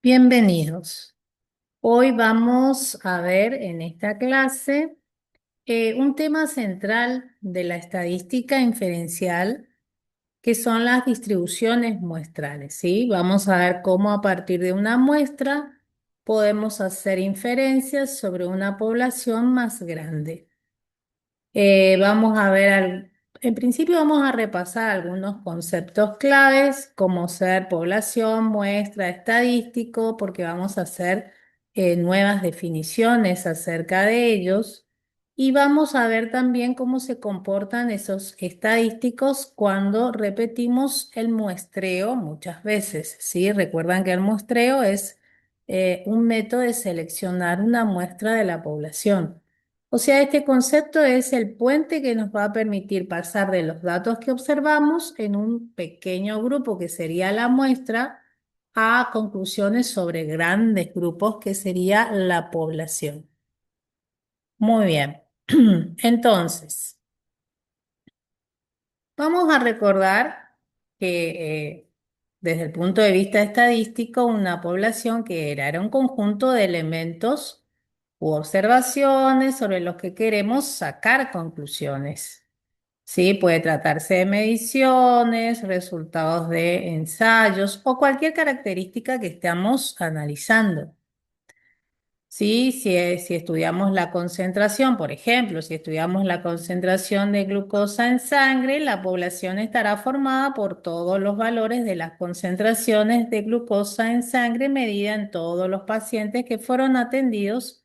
Bienvenidos. Hoy vamos a ver en esta clase un tema central de la estadística inferencial, que son las distribuciones muestrales, ¿sí? Vamos a ver cómo a partir de una muestra podemos hacer inferencias sobre una población más grande. Vamos a ver, en principio vamos a repasar algunos conceptos claves como ser población, muestra, estadístico, porque vamos a hacer nuevas definiciones acerca de ellos. Y vamos a ver también cómo se comportan esos estadísticos cuando repetimos el muestreo muchas veces, ¿sí? Recuerdan que el muestreo es un método de seleccionar una muestra de la población. O sea, este concepto es el puente que nos va a permitir pasar de los datos que observamos en un pequeño grupo, que sería la muestra, a conclusiones sobre grandes grupos, que sería la población. Muy bien. Entonces, vamos a recordar que desde el punto de vista estadístico, una población que era un conjunto de elementos u observaciones sobre los que queremos sacar conclusiones. Sí, puede tratarse de mediciones, resultados de ensayos o cualquier característica que estamos analizando. Sí, si estudiamos la concentración, por ejemplo, si estudiamos la concentración de glucosa en sangre, la población estará formada por todos los valores de las concentraciones de glucosa en sangre medida en todos los pacientes que fueron atendidos,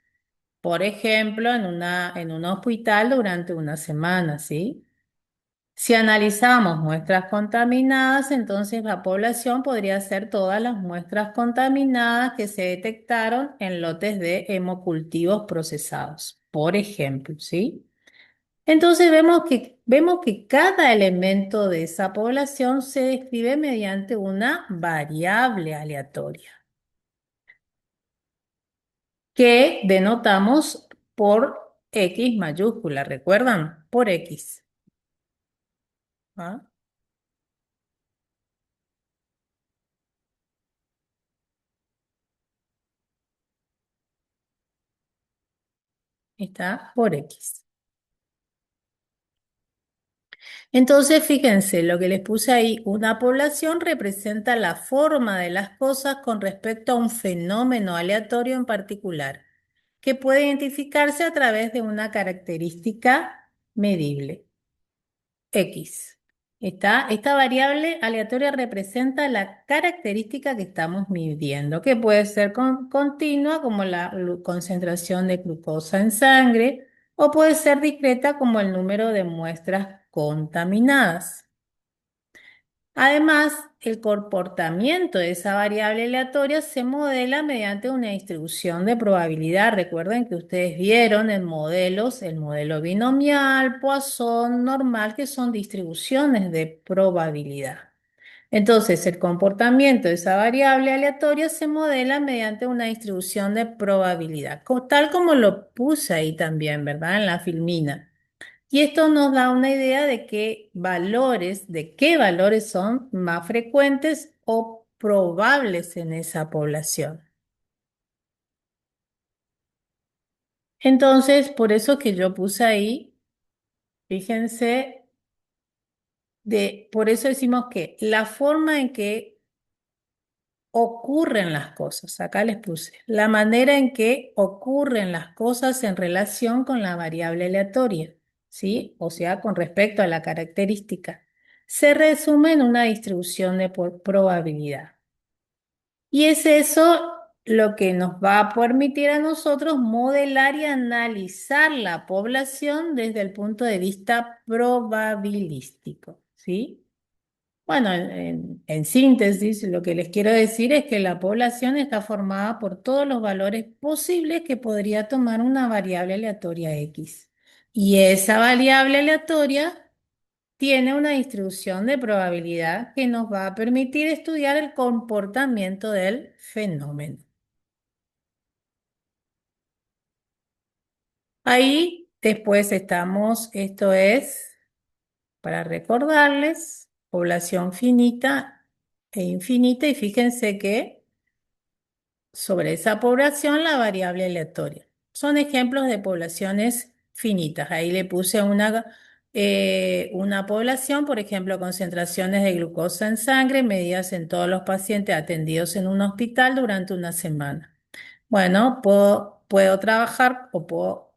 por ejemplo, en un hospital durante una semana, ¿sí? Si analizamos muestras contaminadas, entonces la población podría ser todas las muestras contaminadas que se detectaron en lotes de hemocultivos procesados, por ejemplo, ¿sí? Entonces vemos que cada elemento de esa población se describe mediante una variable aleatoria que denotamos por X mayúscula, ¿recuerdan? Por X. ¿Ah? Está por X. Entonces, fíjense, lo que les puse ahí, una población representa la forma de las cosas con respecto a un fenómeno aleatorio en particular, que puede identificarse a través de una característica medible, X. Esta variable aleatoria representa la característica que estamos midiendo, que puede ser continua, como la concentración de glucosa en sangre, o puede ser discreta, como el número de muestras contaminadas. Además, el comportamiento de esa variable aleatoria se modela mediante una distribución de probabilidad. Recuerden que ustedes vieron en modelos, el modelo binomial, Poisson, normal, que son distribuciones de probabilidad. Entonces, el comportamiento de esa variable aleatoria se modela mediante una distribución de probabilidad, tal como lo puse ahí también, ¿verdad? En la filmina. Y esto nos da una idea de qué valores son más frecuentes o probables en esa población. Entonces, por eso que yo puse ahí, fíjense, por eso decimos que la forma en que ocurren las cosas, acá les puse, la manera en que ocurren las cosas en relación con la variable aleatoria, ¿sí? O sea, con respecto a la característica, se resume en una distribución de probabilidad. Y es eso lo que nos va a permitir a nosotros modelar y analizar la población desde el punto de vista probabilístico, ¿sí? Bueno, en síntesis, lo que les quiero decir es que la población está formada por todos los valores posibles que podría tomar una variable aleatoria X. Y esa variable aleatoria tiene una distribución de probabilidad que nos va a permitir estudiar el comportamiento del fenómeno. Ahí después estamos, esto es, para recordarles, población finita e infinita, y fíjense que sobre esa población la variable aleatoria. Son ejemplos de poblaciones finitas. Ahí le puse una población, por ejemplo, concentraciones de glucosa en sangre medidas en todos los pacientes atendidos en un hospital durante una semana. Bueno, puedo trabajar o puedo,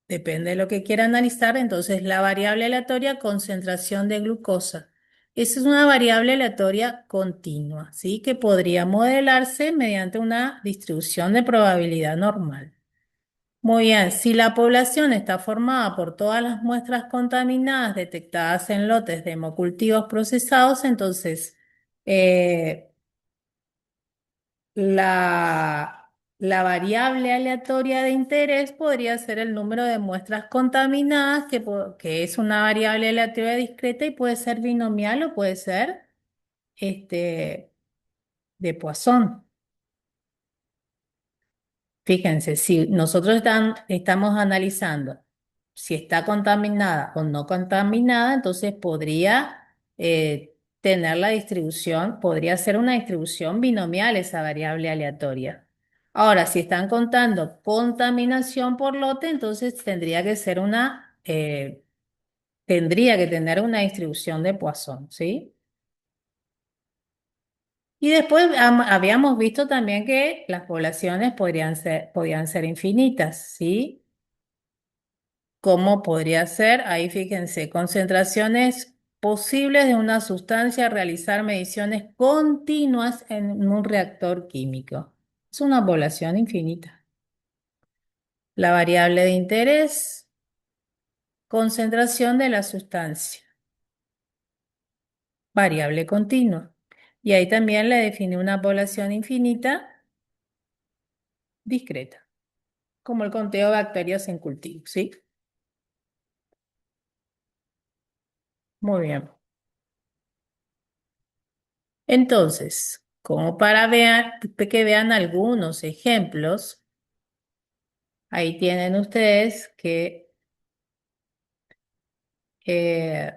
depende de lo que quiera analizar, entonces la variable aleatoria concentración de glucosa. Esa es una variable aleatoria continua, ¿sí? Que podría modelarse mediante una distribución de probabilidad normal. Muy bien, si la población está formada por todas las muestras contaminadas detectadas en lotes de hemocultivos procesados, entonces eh, la variable aleatoria de interés podría ser el número de muestras contaminadas, que es una variable aleatoria discreta y puede ser binomial o puede ser este, de Poisson. Fíjense, si nosotros estamos analizando si está contaminada o no contaminada, entonces podría tener la distribución, podría ser una distribución binomial esa variable aleatoria. Ahora, si están contando contaminación por lote, entonces tendría que tener una distribución de Poisson, ¿sí? Y después habíamos visto también que las poblaciones podían ser infinitas, ¿sí? ¿Cómo podría ser? Ahí fíjense, concentraciones posibles de una sustancia, realizar mediciones continuas en un reactor químico. Es una población infinita. La variable de interés, concentración de la sustancia, variable continua. Y ahí también le definí una población infinita discreta, como el conteo de bacterias en cultivo, ¿sí? Muy bien. Entonces, como para que vean algunos ejemplos, ahí tienen ustedes que eh,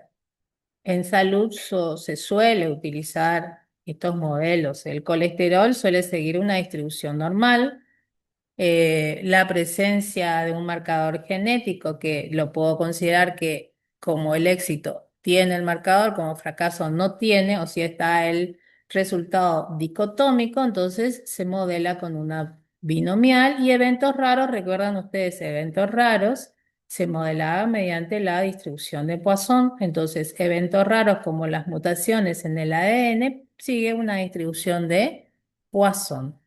en salud se suele utilizar estos modelos. El colesterol suele seguir una distribución normal. La presencia de un marcador genético que lo puedo considerar que como el éxito tiene el marcador, como fracaso no tiene, o si está el resultado dicotómico, entonces se modela con una binomial y eventos raros, recuerdan ustedes, eventos raros se modelaba mediante la distribución de Poisson, entonces eventos raros como las mutaciones en el ADN sigue una distribución de Poisson,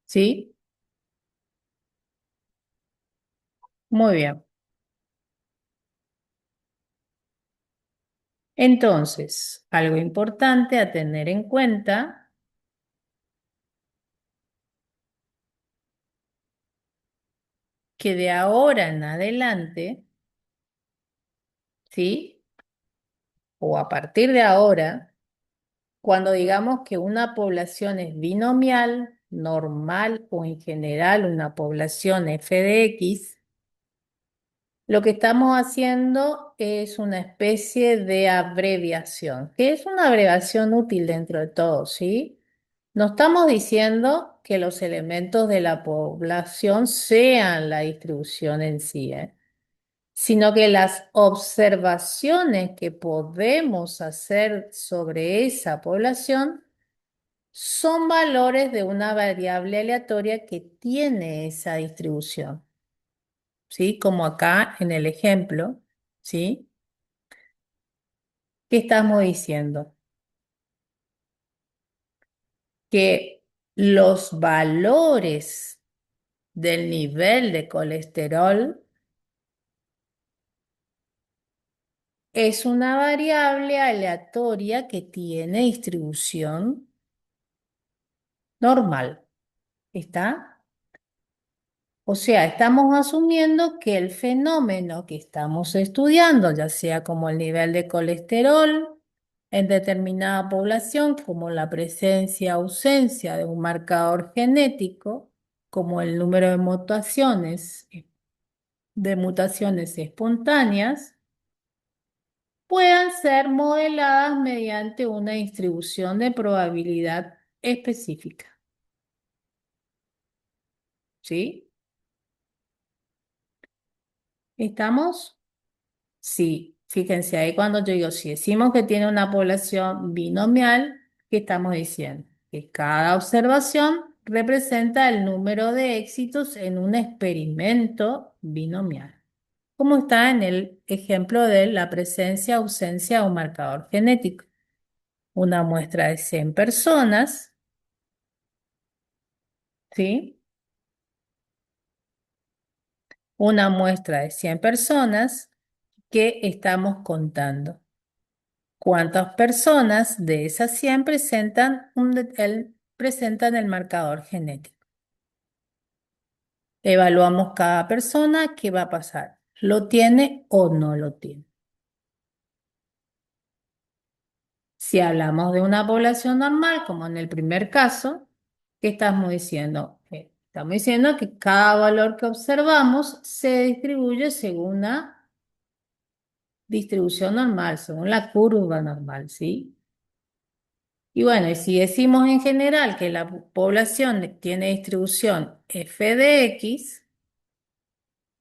¿sí? Muy bien. Entonces, algo importante a tener en cuenta, que de ahora en adelante, ¿sí? O a partir de ahora, cuando digamos que una población es binomial, normal o en general una población f de x, lo que estamos haciendo es una especie de abreviación, que es una abreviación útil dentro de todo, ¿sí? No estamos diciendo que los elementos de la población sean la distribución en sí, sino que las observaciones que podemos hacer sobre esa población son valores de una variable aleatoria que tiene esa distribución, ¿sí? Como acá en el ejemplo, ¿sí? ¿Qué estamos diciendo? Que los valores del nivel de colesterol es una variable aleatoria que tiene distribución normal. ¿Está? O sea, estamos asumiendo que el fenómeno que estamos estudiando, ya sea como el nivel de colesterol en determinada población, como la presencia o ausencia de un marcador genético, como el número de mutaciones espontáneas, puedan ser modeladas mediante una distribución de probabilidad específica. ¿Sí? ¿Estamos? Sí. Fíjense ahí cuando yo digo, si decimos que tiene una población binomial, ¿qué estamos diciendo? Que cada observación representa el número de éxitos en un experimento binomial, como está en el ejemplo de la presencia, ausencia de un marcador genético. Una muestra de 100 personas, ¿sí? Una muestra de 100 personas que estamos contando. ¿Cuántas personas de esas 100 presentan el marcador genético? Evaluamos cada persona, ¿qué va a pasar? ¿Lo tiene o no lo tiene? Si hablamos de una población normal, como en el primer caso, ¿qué estamos diciendo? Estamos diciendo que cada valor que observamos se distribuye según una distribución normal, según la curva normal, ¿sí? Y bueno, y si decimos en general que la población tiene distribución f de x,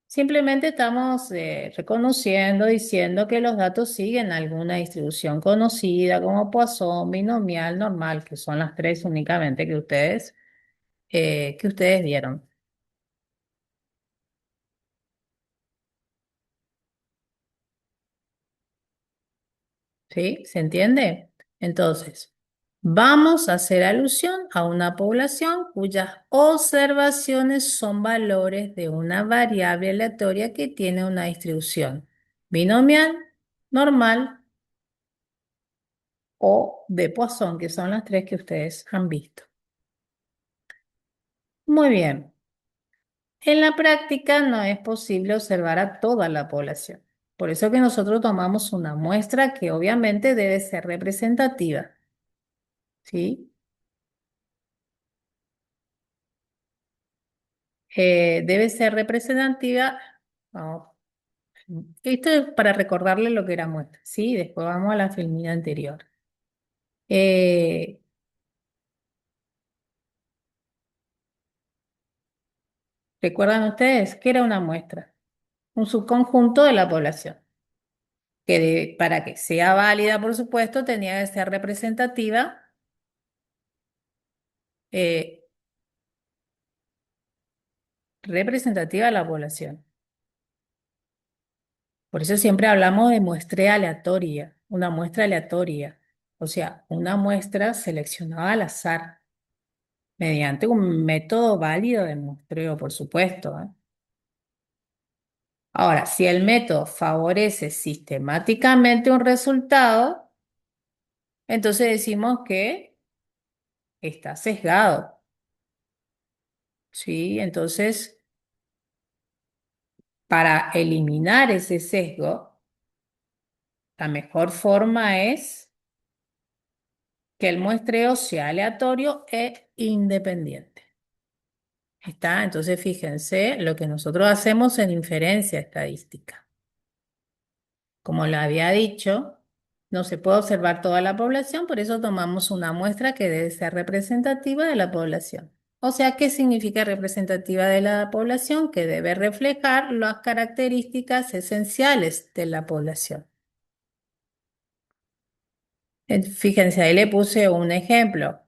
simplemente estamos reconociendo, diciendo que los datos siguen alguna distribución conocida como Poisson, binomial, normal, que son las tres únicamente que ustedes dieron. ¿Sí? ¿Se entiende? Entonces, vamos a hacer alusión a una población cuyas observaciones son valores de una variable aleatoria que tiene una distribución binomial, normal o de Poisson, que son las tres que ustedes han visto. Muy bien. En la práctica no es posible observar a toda la población. Por eso que nosotros tomamos una muestra que obviamente debe ser representativa, ¿sí? Debe ser representativa. Vamos, esto es para recordarle lo que era muestra, ¿sí? Después vamos a la filmina anterior. Eh, ¿Recuerdan ustedes qué era una muestra? Un subconjunto de la población, que para que sea válida, por supuesto, tenía que ser eh, representativa de la población. Por eso siempre hablamos de muestra aleatoria, una muestra aleatoria, o sea, una muestra seleccionada al azar, mediante un método válido de muestreo, por supuesto, ¿eh? Ahora, si el método favorece sistemáticamente un resultado, entonces decimos que está sesgado, ¿sí? Entonces, para eliminar ese sesgo, la mejor forma es que el muestreo sea aleatorio e independiente. ¿Está? Entonces, fíjense lo que nosotros hacemos en inferencia estadística. Como lo había dicho, no se puede observar toda la población, por eso tomamos una muestra que debe ser representativa de la población. O sea, ¿qué significa representativa de la población? Que debe reflejar las características esenciales de la población. Fíjense, ahí le puse un ejemplo.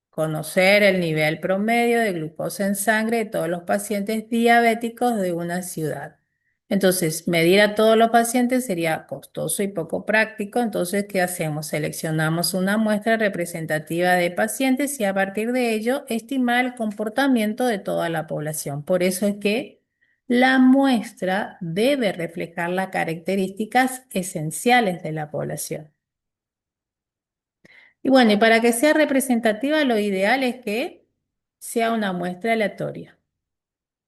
Conocer el nivel promedio de glucosa en sangre de todos los pacientes diabéticos de una ciudad. Entonces, medir a todos los pacientes sería costoso y poco práctico. Entonces, ¿qué hacemos? Seleccionamos una muestra representativa de pacientes y a partir de ello estimar el comportamiento de toda la población. Por eso es que la muestra debe reflejar las características esenciales de la población. Y bueno, y para que sea representativa, lo ideal es que sea una muestra aleatoria,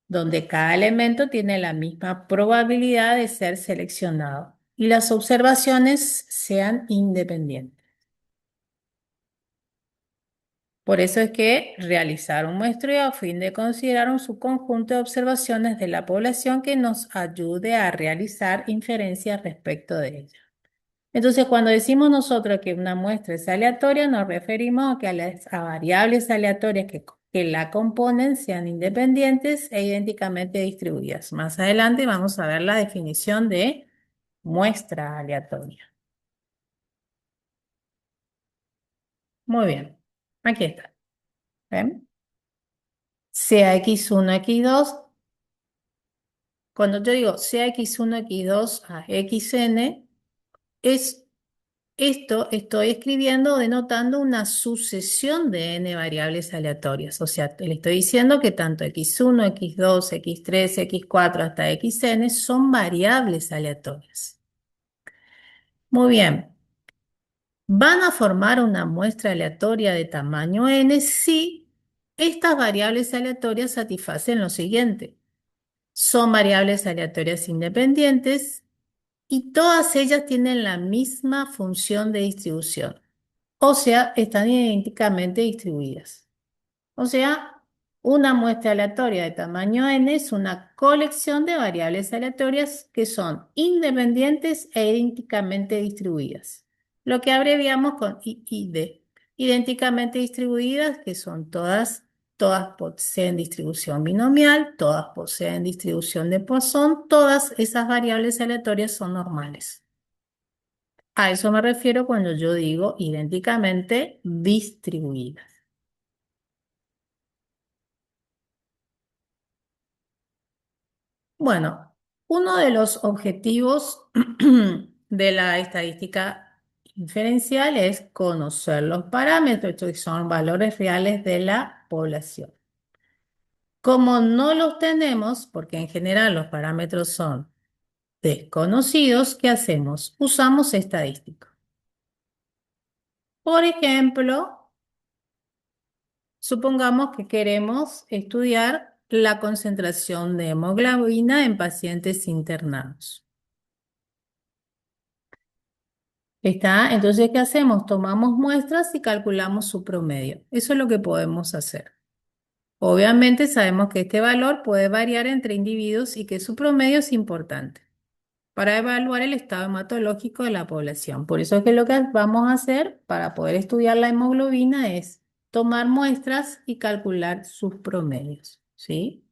donde cada elemento tiene la misma probabilidad de ser seleccionado y las observaciones sean independientes. Por eso es que realizar un muestreo a fin de considerar un subconjunto de observaciones de la población que nos ayude a realizar inferencias respecto de ella. Entonces, cuando decimos nosotros que una muestra es aleatoria, nos referimos a que a variables aleatorias que la componen sean independientes e idénticamente distribuidas. Más adelante vamos a ver la definición de muestra aleatoria. Muy bien, aquí está. ¿Ven? Sea x1, x2. Cuando yo digo sea x1, x2 a xn, es esto estoy escribiendo o denotando una sucesión de n variables aleatorias. O sea, le estoy diciendo que tanto x1, x2, x3, x4 hasta xn son variables aleatorias. Muy bien. Van a formar una muestra aleatoria de tamaño n si estas variables aleatorias satisfacen lo siguiente. Son variables aleatorias independientes y todas ellas tienen la misma función de distribución. O sea, están idénticamente distribuidas. O sea, una muestra aleatoria de tamaño n es una colección de variables aleatorias que son independientes e idénticamente distribuidas. Lo que abreviamos con IID. Idénticamente distribuidas, que son todas poseen distribución binomial, todas poseen distribución de Poisson, todas esas variables aleatorias son normales. A eso me refiero cuando yo digo idénticamente distribuidas. Bueno, uno de los objetivos de la estadística inferencial es conocer los parámetros, estos son valores reales de la población. Como no los tenemos, porque en general los parámetros son desconocidos, ¿qué hacemos? Usamos estadística. Por ejemplo, supongamos que queremos estudiar la concentración de hemoglobina en pacientes internados. ¿Está? Entonces, ¿qué hacemos? Tomamos muestras y calculamos su promedio. Eso es lo que podemos hacer. Obviamente sabemos que este valor puede variar entre individuos y que su promedio es importante para evaluar el estado hematológico de la población. Por eso es que lo que vamos a hacer para poder estudiar la hemoglobina es tomar muestras y calcular sus promedios. ¿Sí?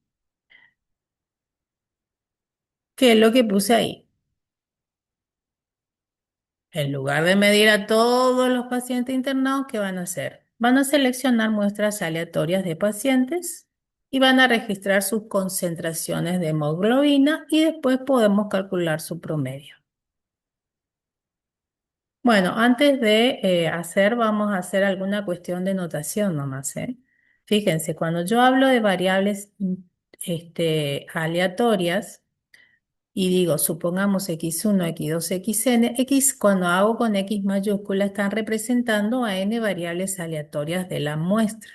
¿Qué es lo que puse ahí? En lugar de medir a todos los pacientes internados, ¿qué van a hacer? Van a seleccionar muestras aleatorias de pacientes y van a registrar sus concentraciones de hemoglobina y después podemos calcular su promedio. Bueno, antes de vamos a hacer alguna cuestión de notación nomás, ¿eh? Fíjense, cuando yo hablo de variables aleatorias, y digo, supongamos x1, x2, xn, x cuando hago con x mayúscula están representando a n variables aleatorias de la muestra.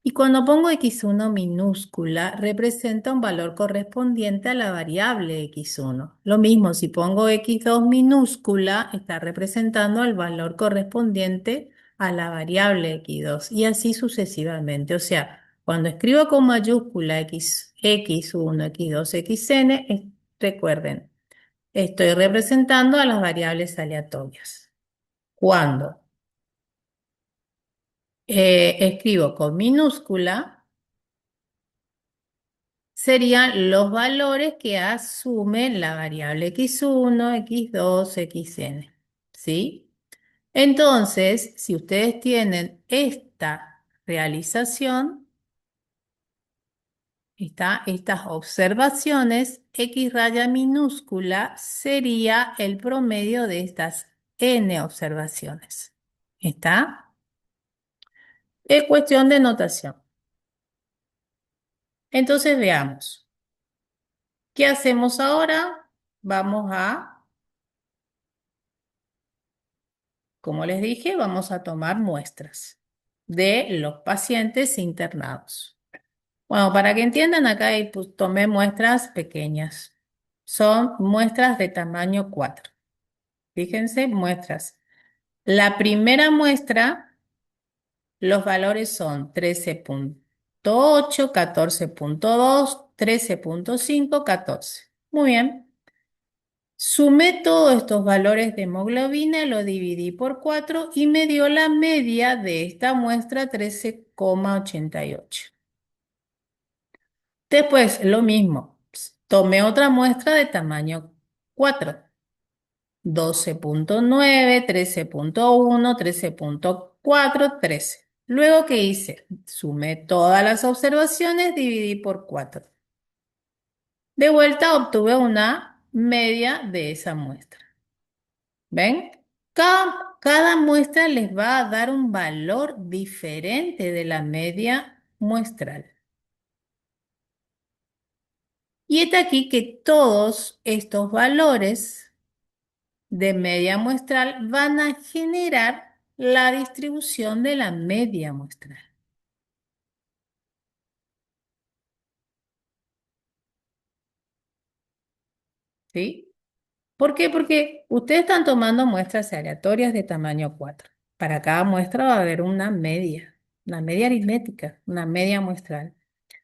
Y cuando pongo x1 minúscula, representa un valor correspondiente a la variable x1. Lo mismo, si pongo x2 minúscula, está representando el valor correspondiente a la variable x2 y así sucesivamente. O sea, cuando escribo con mayúscula x1, x2, xn, recuerden, estoy representando a las variables aleatorias. Cuando escribo con minúscula, serían los valores que asumen la variable x1, x2, xn. ¿Sí? Entonces, si ustedes tienen esta realización, estas observaciones, x raya minúscula sería el promedio de estas n observaciones. ¿Está? Es cuestión de notación. Entonces veamos. ¿Qué hacemos ahora? Vamos a, como les dije, vamos a tomar muestras de los pacientes internados. Bueno, para que entiendan, acá pues, tomé muestras pequeñas. Son muestras de tamaño 4. Fíjense, muestras. La primera muestra, los valores son 13.8, 14.2, 13.5, 14. Muy bien. Sumé todos estos valores de hemoglobina, lo dividí por 4 y me dio la media de esta muestra 13,88. Después, lo mismo, tomé otra muestra de tamaño 4, 12,9, 13,1, 13,4, 13. Luego, ¿qué hice? Sumé todas las observaciones, dividí por 4. De vuelta obtuve una media de esa muestra. ¿Ven? Cada muestra les va a dar un valor diferente de la media muestral. Y está aquí que todos estos valores de media muestral van a generar la distribución de la media muestral. ¿Sí? ¿Por qué? Porque ustedes están tomando muestras aleatorias de tamaño 4. Para cada muestra va a haber una media aritmética, una media muestral.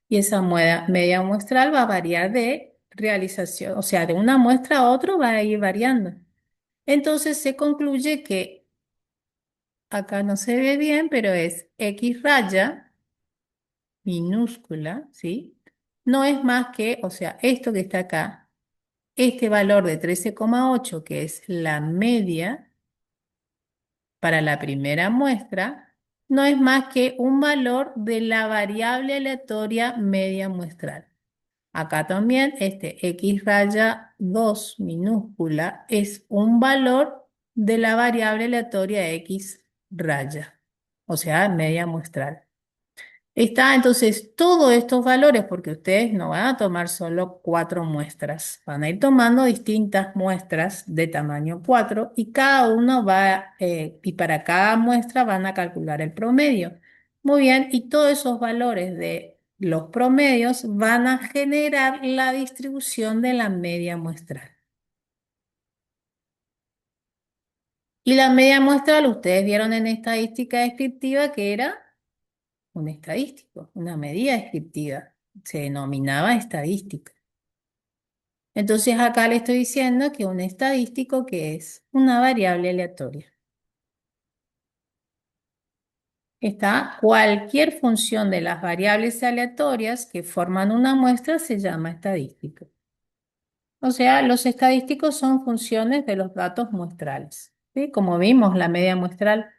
Y esa media muestral va a variar de realización, o sea, de una muestra a otra va a ir variando. Entonces se concluye que acá no se ve bien, pero es X raya minúscula, ¿sí? No es más que, o sea, esto que está acá, este valor de 13,8, que es la media para la primera muestra, no es más que un valor de la variable aleatoria media muestral. Acá también este X raya 2 minúscula es un valor de la variable aleatoria X raya, o sea, media muestral. Está entonces todos estos valores, porque ustedes no van a tomar solo 4 muestras, van a ir tomando distintas muestras de tamaño 4 y cada uno va, y para cada muestra van a calcular el promedio. Muy bien, y todos esos valores de los promedios van a generar la distribución de la media muestral. Y la media muestral, ustedes vieron en estadística descriptiva que era un estadístico, una medida descriptiva. Se denominaba estadística. Entonces acá le estoy diciendo que un estadístico que es una variable aleatoria. Está cualquier función de las variables aleatorias que forman una muestra se llama estadístico. O sea, los estadísticos son funciones de los datos muestrales. ¿Sí? Como vimos, la media muestral.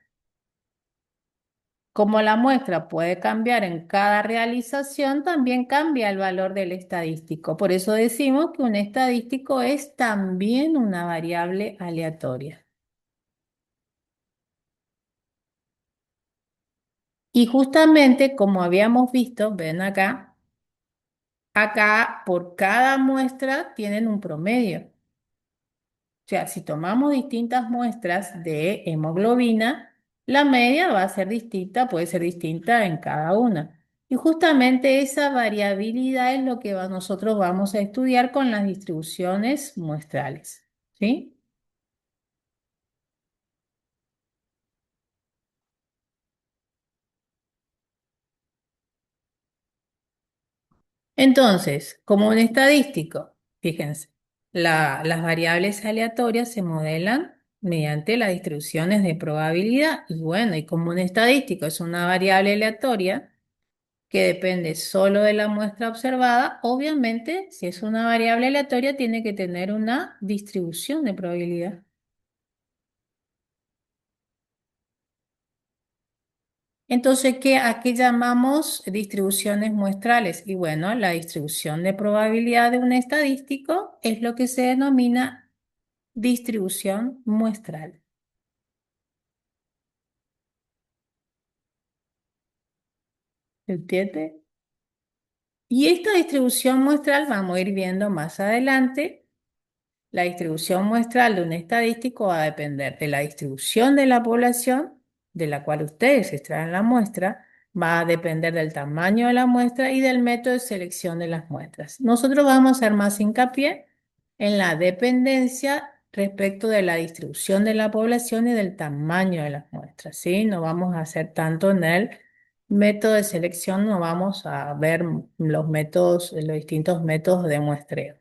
Como la muestra puede cambiar en cada realización, también cambia el valor del estadístico. Por eso decimos que un estadístico es también una variable aleatoria. Y justamente como habíamos visto, ven acá por cada muestra tienen un promedio. O sea, si tomamos distintas muestras de hemoglobina, la media va a ser distinta, puede ser distinta en cada una. Y justamente esa variabilidad es lo que nosotros vamos a estudiar con las distribuciones muestrales. ¿Sí? Entonces, como un estadístico, fíjense, las variables aleatorias se modelan mediante las distribuciones de probabilidad. Y bueno, y como un estadístico es una variable aleatoria, que depende solo de la muestra observada, obviamente, si es una variable aleatoria, tiene que tener una distribución de probabilidad. Entonces, ¿a qué llamamos distribuciones muestrales? Y bueno, la distribución de probabilidad de un estadístico es lo que se denomina distribución muestral. ¿Se entiende? Y esta distribución muestral vamos a ir viendo más adelante. La distribución muestral de un estadístico va a depender de la distribución de la población de la cual ustedes extraen la muestra, va a depender del tamaño de la muestra y del método de selección de las muestras. Nosotros vamos a hacer más hincapié en la dependencia respecto de la distribución de la población y del tamaño de las muestras, ¿sí? No vamos a hacer tanto en el método de selección, no vamos a ver los distintos métodos de muestreo.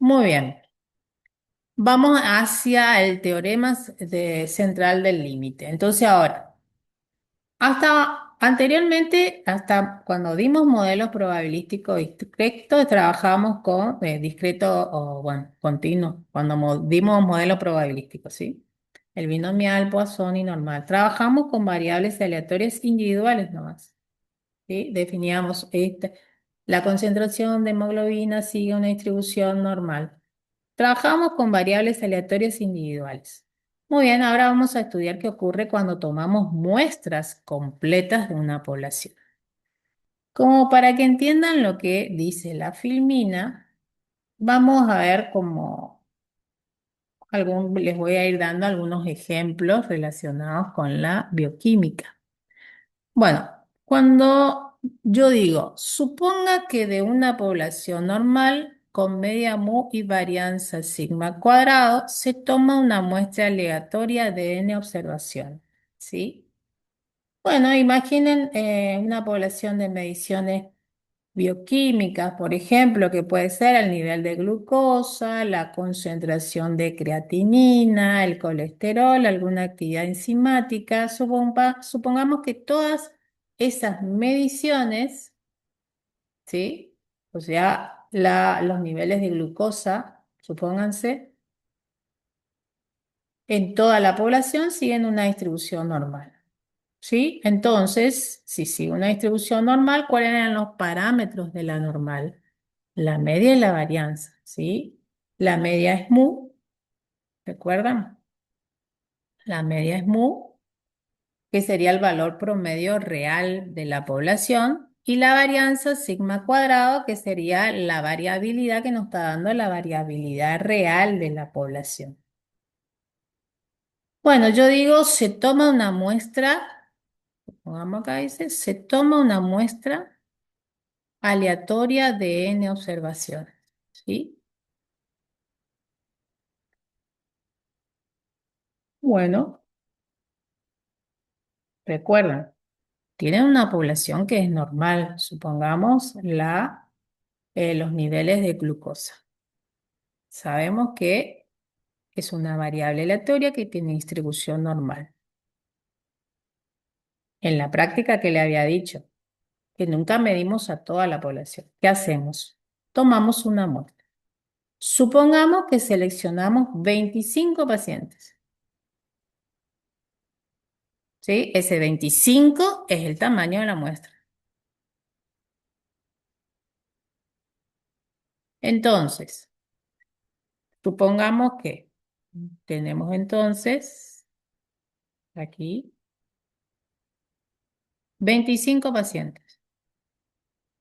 Muy bien. Vamos hacia el teorema central del límite. Entonces ahora, hasta anteriormente, hasta cuando dimos modelos probabilísticos discretos, trabajábamos con discreto o, bueno, continuo, cuando dimos modelos probabilísticos, ¿sí? El binomial, Poisson y normal. Trabajamos con variables aleatorias individuales nomás, ¿sí? Definíamos la concentración de hemoglobina sigue una distribución normal. Trabajamos con variables aleatorias individuales. Muy bien, ahora vamos a estudiar qué ocurre cuando tomamos muestras completas de una población. Como para que entiendan lo que dice la filmina, vamos a ver cómo les voy a ir dando algunos ejemplos relacionados con la bioquímica. Bueno, cuando yo digo, suponga que de una población normal con media mu y varianza sigma cuadrado, se toma una muestra aleatoria de n observación, ¿sí? Bueno, imaginen una población de mediciones bioquímicas, por ejemplo, que puede ser el nivel de glucosa, la concentración de creatinina, el colesterol, alguna actividad enzimática. Supongamos que todas esas mediciones, ¿sí? O sea, los niveles de glucosa, supónganse, en toda la población siguen una distribución normal. ¿Sí? Entonces, si sigue una distribución normal, ¿cuáles eran los parámetros de la normal? La media y la varianza, ¿sí? La media es mu, ¿recuerdan? La media es mu, que sería el valor promedio real de la población, y la varianza sigma cuadrado, que sería la variabilidad que nos está dando la variabilidad real de la población. Bueno, yo digo, se toma una muestra, pongamos acá, dice, se toma una muestra aleatoria de n observaciones, ¿sí? Bueno, recuerden, tienen una población que es normal, supongamos los niveles de glucosa. Sabemos que es una variable aleatoria que tiene distribución normal. En la práctica que le había dicho, que nunca medimos a toda la población. ¿Qué hacemos? Tomamos una muestra. Supongamos que seleccionamos 25 pacientes, ¿sí? Ese 25 es el tamaño de la muestra. Entonces, supongamos que tenemos entonces aquí 25 pacientes.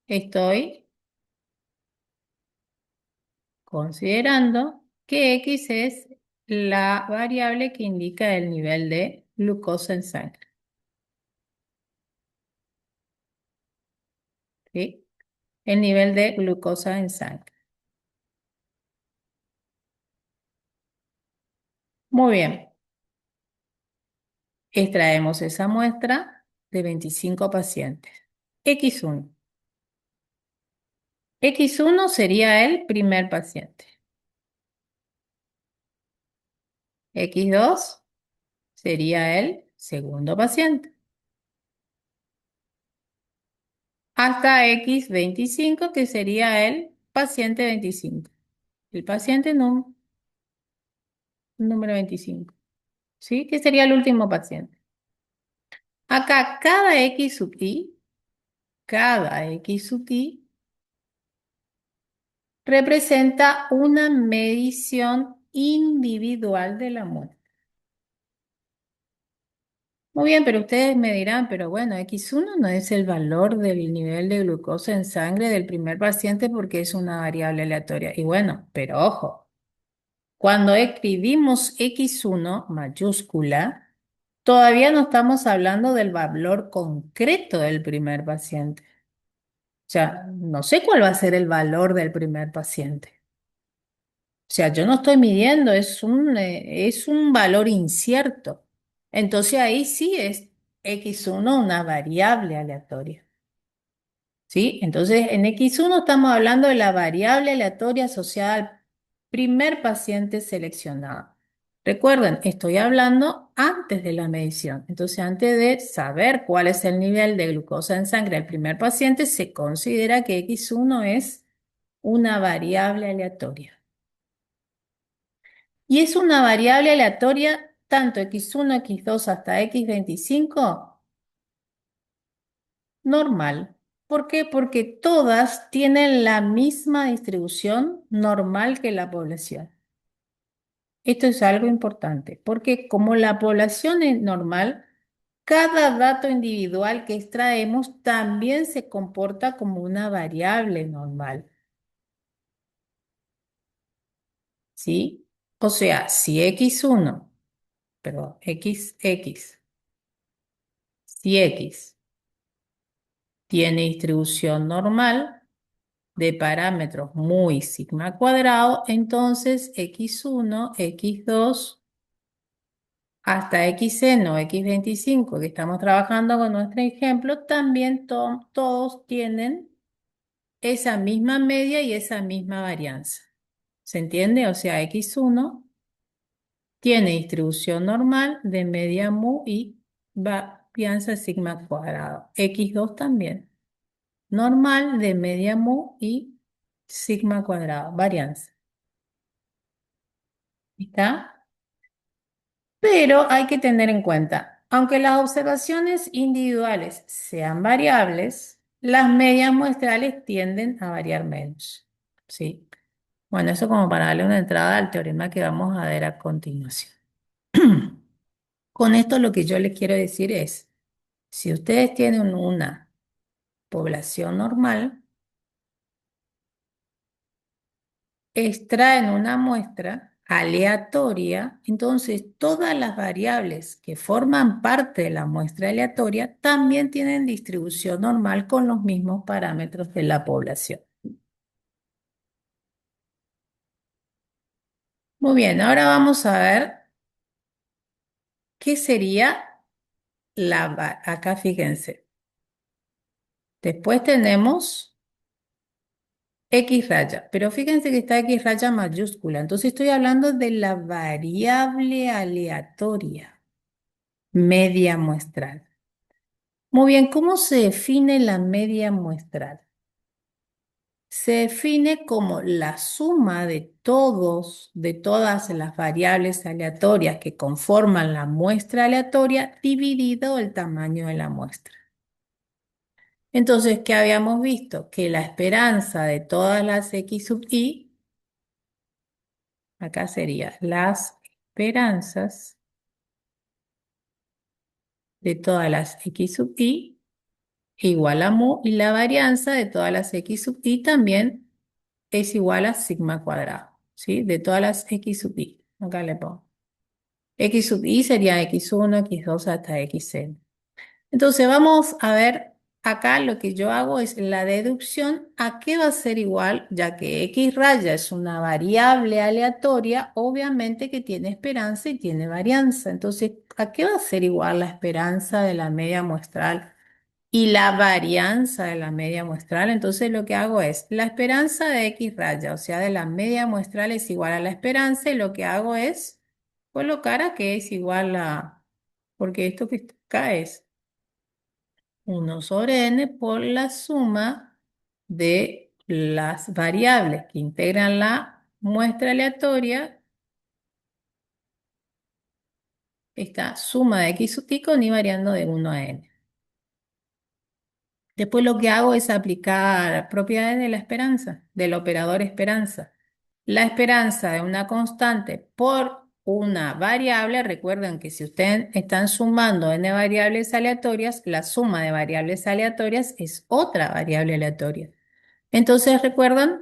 Estoy considerando que X es la variable que indica el nivel de glucosa en sangre, ¿sí? El nivel de glucosa en sangre. Muy bien. Extraemos esa muestra de 25 pacientes. X1. X1 sería el primer paciente. X2 sería el segundo paciente. Hasta X25, que sería el paciente 25. El paciente número 25. ¿Sí? Que sería el último paciente. Acá, cada X sub i representa una medición individual de la muestra. Muy bien, pero ustedes me dirán, pero bueno, X1 no es el valor del nivel de glucosa en sangre del primer paciente porque es una variable aleatoria. Y bueno, pero ojo, cuando escribimos X1 mayúscula, todavía no estamos hablando del valor concreto del primer paciente. O sea, no sé cuál va a ser el valor del primer paciente. O sea, yo no estoy midiendo, es un valor incierto. Entonces ahí sí es X1 una variable aleatoria. ¿Sí? Entonces en X1 estamos hablando de la variable aleatoria asociada Primer paciente seleccionado. Recuerden, estoy hablando antes de la medición. Entonces, antes de saber cuál es el nivel de glucosa en sangre del primer paciente, se considera que X1 es una variable aleatoria. Y es una variable aleatoria tanto X1, X2 hasta X25 normal. ¿Por qué? Porque todas tienen la misma distribución normal que la población. Esto es algo importante, porque como la población es normal, cada dato individual que extraemos también se comporta como una variable normal, ¿sí? O sea, si X1, perdón, XX, si X tiene distribución normal de parámetros muy sigma cuadrado, entonces X1, X2 hasta Xn o X25, que estamos trabajando con nuestro ejemplo, también todos tienen esa misma media y esa misma varianza. ¿Se entiende? O sea, X1 tiene distribución normal de media mu y varianza sigma cuadrado. X2 también. Normal de media mu y sigma cuadrado, varianza. ¿Está? Pero hay que tener en cuenta, aunque las observaciones individuales sean variables, las medias muestrales tienden a variar menos. ¿Sí? Bueno, eso como para darle una entrada al teorema que vamos a ver a continuación. Con esto lo que yo les quiero decir es, si ustedes tienen una población normal, extraen una muestra aleatoria, entonces todas las variables que forman parte de la muestra aleatoria también tienen distribución normal con los mismos parámetros de la población. Muy bien, ahora vamos a ver qué sería acá fíjense. Después tenemos X raya, pero fíjense que está X raya mayúscula, entonces estoy hablando de la variable aleatoria media muestral. Muy bien, ¿cómo se define la media muestral? Se define como la suma de todas las variables aleatorias que conforman la muestra aleatoria dividido el tamaño de la muestra. Entonces, ¿qué habíamos visto? Que la esperanza de todas las X sub i, acá sería las esperanzas de todas las X sub i igual a mu y la varianza de todas las X sub i también es igual a sigma cuadrado, ¿sí? De todas las X sub i. Acá le pongo. X sub i sería X1, X2 hasta Xn. Entonces vamos a ver, acá lo que yo hago es la deducción a qué va a ser igual, ya que X raya es una variable aleatoria, obviamente que tiene esperanza y tiene varianza. Entonces, ¿a qué va a ser igual la esperanza de la media muestral y la varianza de la media muestral? Entonces lo que hago es, la esperanza de X raya, o sea, de la media muestral es igual a la esperanza y lo que hago es colocar a que es igual a, porque esto que está acá es 1/n por la suma de las variables que integran la muestra aleatoria, esta suma de x sub i con i variando de 1 a n. Después lo que hago es aplicar propiedades de la esperanza, del operador esperanza. La esperanza de una constante por una variable, recuerden que si ustedes están sumando n variables aleatorias, la suma de variables aleatorias es otra variable aleatoria. Entonces, ¿recuerdan?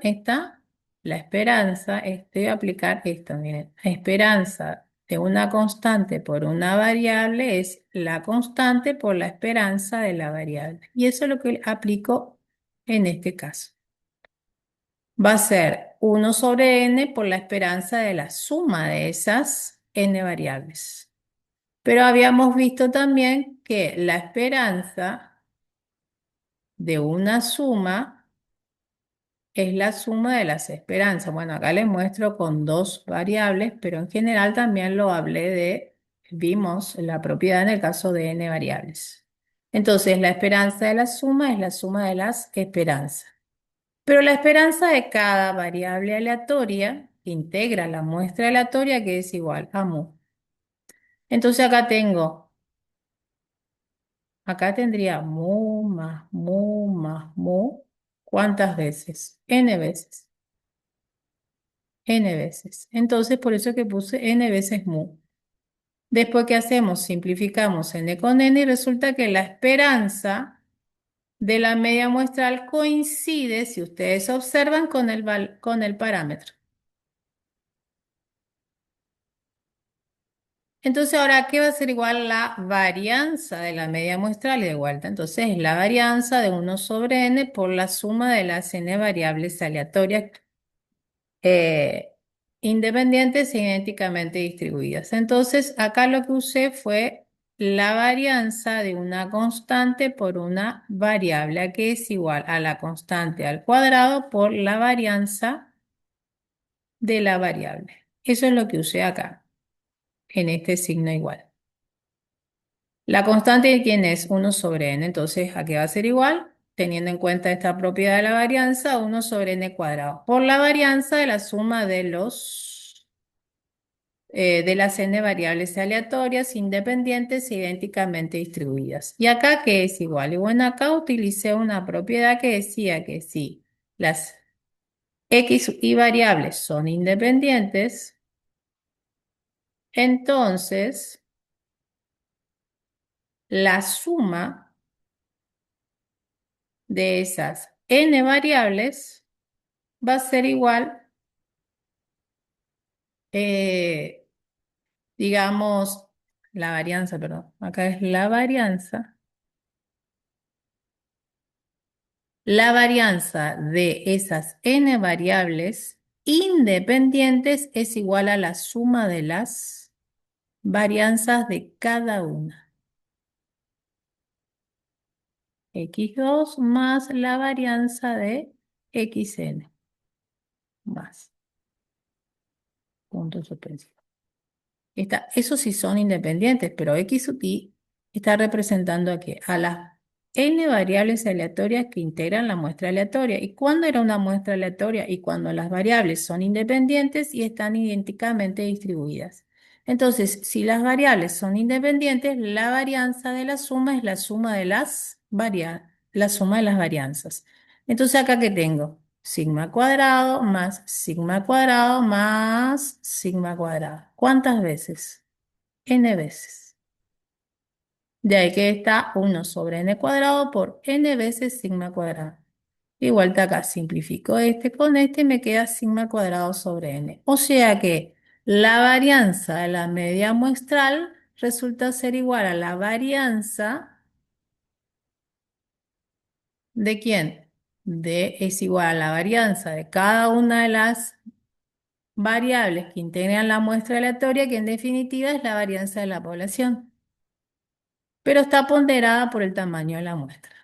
La esperanza, voy a aplicar esto, miren, la esperanza de una constante por una variable es la constante por la esperanza de la variable. Y eso es lo que aplico en este caso. Va a ser 1/n por la esperanza de la suma de esas n variables. Pero habíamos visto también que la esperanza de una suma es la suma de las esperanzas. Bueno, acá les muestro con dos variables, pero en general también lo hablé vimos la propiedad en el caso de n variables. Entonces, la esperanza de la suma es la suma de las esperanzas. Pero la esperanza de cada variable aleatoria integra la muestra aleatoria que es igual a mu. Entonces acá tendría mu más mu más mu. ¿Cuántas veces? N veces. N veces. Entonces, por eso que puse n veces mu. Después, ¿qué hacemos? Simplificamos n con n y resulta que la esperanza de la media muestral coincide, si ustedes observan, con con el parámetro. Entonces, ahora, ¿qué va a ser igual la varianza de la media muestral y de vuelta? Entonces, es la varianza de 1 sobre n por la suma de las n variables aleatorias eh, independientes e idénticamente distribuidas. Entonces, acá lo que usé fue la varianza de una constante por una variable, que es igual a la constante al cuadrado por la varianza de la variable. Eso es lo que usé acá, en este signo igual. La constante de quién es 1 sobre n, entonces ¿a qué va a ser igual? Teniendo en cuenta esta propiedad de la varianza, 1 sobre n cuadrado, por la varianza de la suma de de las n variables aleatorias, independientes e idénticamente distribuidas. ¿Y acá qué es igual? Y bueno, acá utilicé una propiedad que decía que si las x y variables son independientes, entonces la suma de esas n variables va a ser igual, eh, digamos, la varianza, perdón, acá es la varianza de esas n variables independientes es igual a la suma de las varianzas de cada una. X2 más la varianza de xn más punto suspensivo. Esos sí son independientes, pero X sub i está representando aquí a las n variables aleatorias que integran la muestra aleatoria. ¿Y cuándo era una muestra aleatoria? Y cuando las variables son independientes y están idénticamente distribuidas. Entonces, si las variables son independientes, la varianza de la suma es la suma de la suma de las varianzas. Entonces, ¿acá qué tengo? Sigma cuadrado más sigma cuadrado más sigma cuadrado. ¿Cuántas veces? N veces. De ahí que está 1 sobre n cuadrado por n veces sigma cuadrado. Igual que acá, simplifico este con este y me queda sigma cuadrado sobre n. O sea que la varianza de la media muestral resulta ser igual a la varianza ¿de quién? Es igual a la varianza de cada una de las variables que integran la muestra aleatoria, que en definitiva es la varianza de la población, pero está ponderada por el tamaño de la muestra.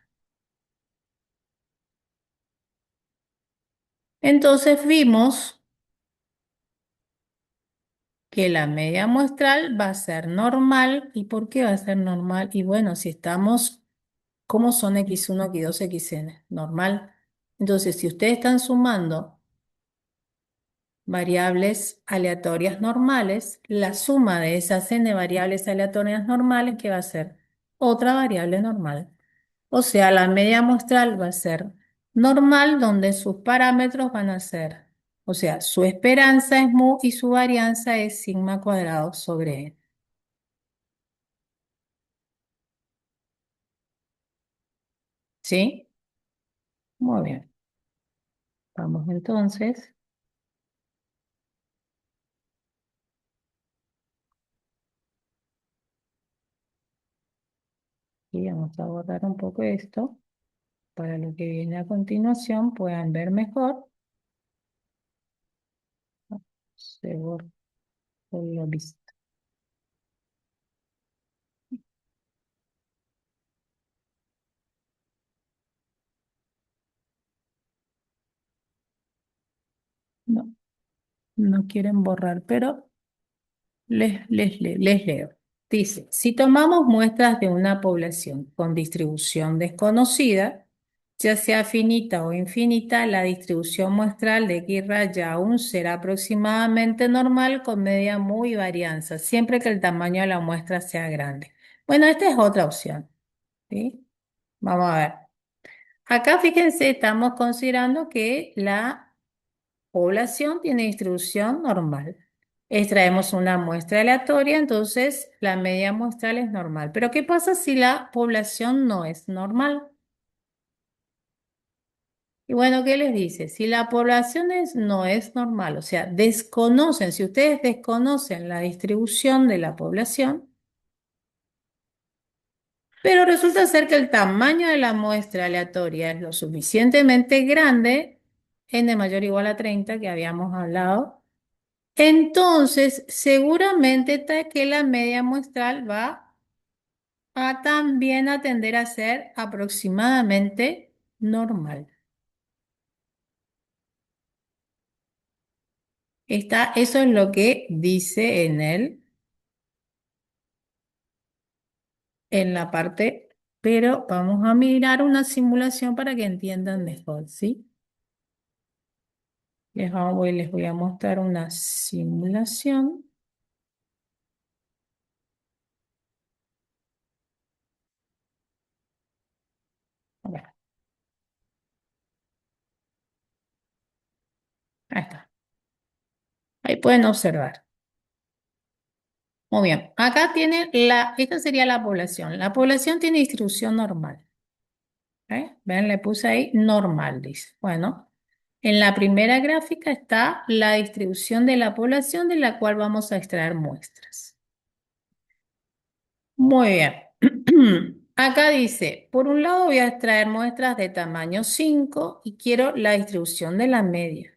Entonces vimos que la media muestral va a ser normal. ¿Y por qué va a ser normal? Y bueno, si estamos, ¿cómo son x1, x2, xn? Normal. Entonces, si ustedes están sumando variables aleatorias normales, la suma de esas n variables aleatorias normales, ¿qué va a ser? Otra variable normal. O sea, la media muestral va a ser normal donde sus parámetros van a ser, o sea, su esperanza es mu y su varianza es sigma cuadrado sobre n. ¿Sí? Muy bien. Vamos entonces y vamos a borrar un poco esto para lo que viene a continuación puedan ver mejor. Se borra lo visto. no quieren borrar, pero les leo. Dice, si tomamos muestras de una población con distribución desconocida, ya sea finita o infinita, la distribución muestral de X raya aún será aproximadamente normal con media muy varianza, siempre que el tamaño de la muestra sea grande. Bueno, esta es otra opción, ¿sí? Vamos a ver. Acá fíjense, estamos considerando que la población tiene distribución normal. Extraemos una muestra aleatoria, entonces la media muestral es normal. Pero ¿qué pasa si la población no es normal? Y bueno, ¿qué les dice? Si la población no es normal, o sea, desconocen, si ustedes desconocen la distribución de la población, pero resulta ser que el tamaño de la muestra aleatoria es lo suficientemente grande, n mayor o igual a 30 que habíamos hablado. Entonces, seguramente que la media muestral va a también tender a ser aproximadamente normal. Eso es lo que dice en la parte, pero vamos a mirar una simulación para que entiendan mejor, ¿sí? Les voy a mostrar una simulación. A ver, ahí está. Ahí pueden observar. Muy bien. Acá tiene esta sería la población. La población tiene distribución normal. Ven, le puse ahí normal, dice. Bueno, en la primera gráfica está la distribución de la población de la cual vamos a extraer muestras. Muy bien. Acá dice, por un lado voy a extraer muestras de tamaño 5 y quiero la distribución de la media.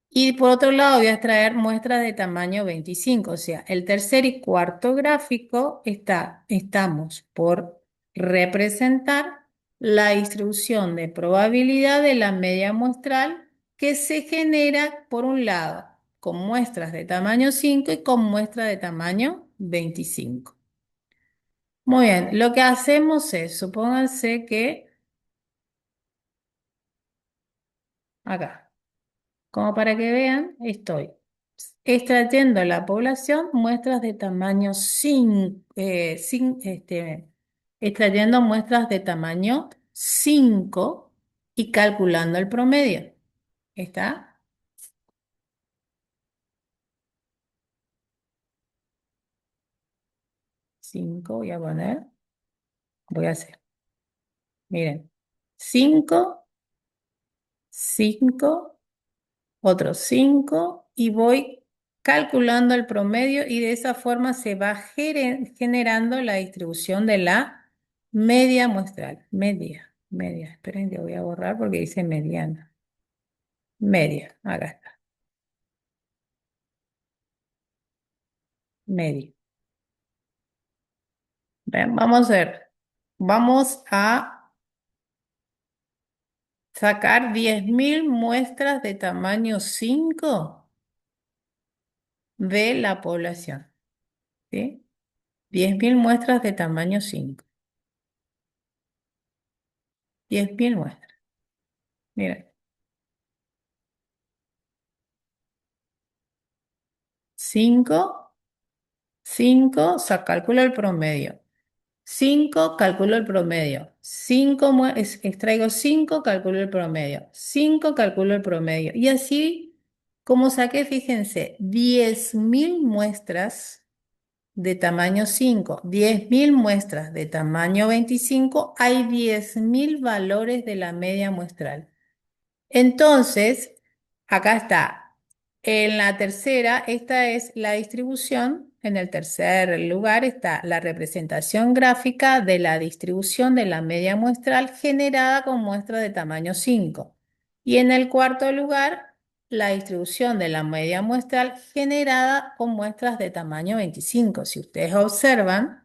Y por otro lado voy a extraer muestras de tamaño 25, o sea, el tercer y cuarto gráfico estamos por representar la distribución de probabilidad de la media muestral que se genera por un lado con muestras de tamaño 5 y con muestras de tamaño 25. Muy bien, lo que hacemos es, supónganse que acá. Como para que vean, estoy extrayendo la población muestras de tamaño extrayendo muestras de tamaño 5 y calculando el promedio. ¿Está? 5 voy a poner, voy a hacer, miren, 5, 5. Otros 5 y voy calculando el promedio y de esa forma se va generando la distribución de la media muestral. Media. Esperen que voy a borrar porque dice mediana. Media, acá está. Media. Ven, vamos a ver. Vamos a sacar 10.000 muestras de tamaño 5 de la población. ¿Sí? 10.000 muestras de tamaño 5. 10.000 muestras. Mira. 5, 5, calculo el promedio. 5, calculo el promedio. 5, extraigo 5, calculo el promedio. 5, calculo el promedio. Y así, como saqué, fíjense, 10.000 muestras de tamaño 5, 10.000 muestras de tamaño 25, hay 10.000 valores de la media muestral. Entonces, acá está. En la tercera, esta es la distribución. En el tercer lugar está la representación gráfica de la distribución de la media muestral generada con muestras de tamaño 5. Y en el cuarto lugar, la distribución de la media muestral generada con muestras de tamaño 25. Si ustedes observan,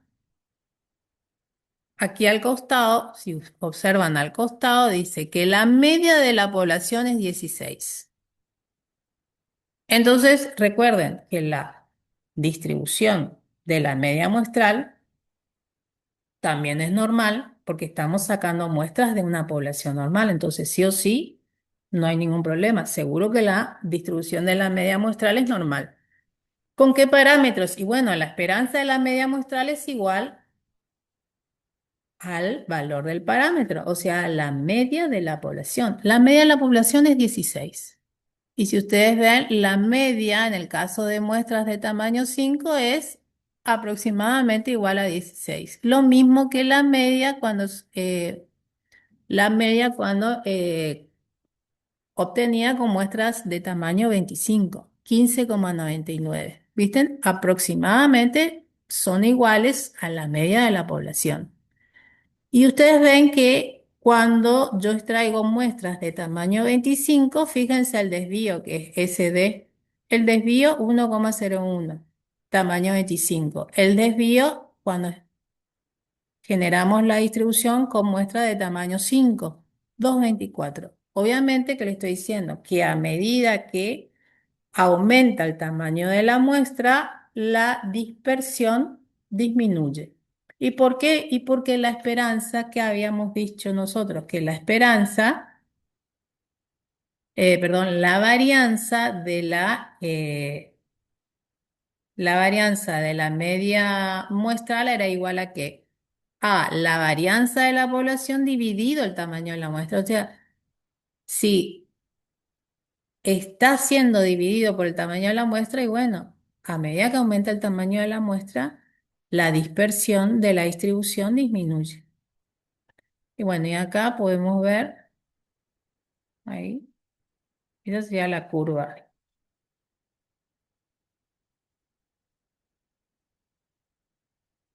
aquí al costado, si observan al costado, dice que la media de la población es 16. Entonces, recuerden que la distribución de la media muestral también es normal porque estamos sacando muestras de una población normal. Entonces, sí o sí, no hay ningún problema. Seguro que la distribución de la media muestral es normal. ¿Con qué parámetros? Y bueno, la esperanza de la media muestral es igual al valor del parámetro, o sea, la media de la población. La media de la población es 16. Y si ustedes ven, la media en el caso de muestras de tamaño 5 es aproximadamente igual a 16. Lo mismo que la media cuando obtenía con muestras de tamaño 25, 15,99. ¿Visten? Aproximadamente son iguales a la media de la población. Y ustedes ven que cuando yo extraigo muestras de tamaño 25, fíjense el desvío que es SD. El desvío 1,01, tamaño 25. El desvío cuando generamos la distribución con muestra de tamaño 5, 2,24. Obviamente que le estoy diciendo que a medida que aumenta el tamaño de la muestra, la dispersión disminuye. ¿Y por qué? Y porque la esperanza que habíamos dicho nosotros, que perdón, la varianza de la media muestral era igual a qué? A la varianza de la población dividido el tamaño de la muestra. O sea, si está siendo dividido por el tamaño de la muestra y bueno, a medida que aumenta el tamaño de la muestra, la dispersión de la distribución disminuye. Y bueno, y acá podemos ver, ahí, esa sería la curva.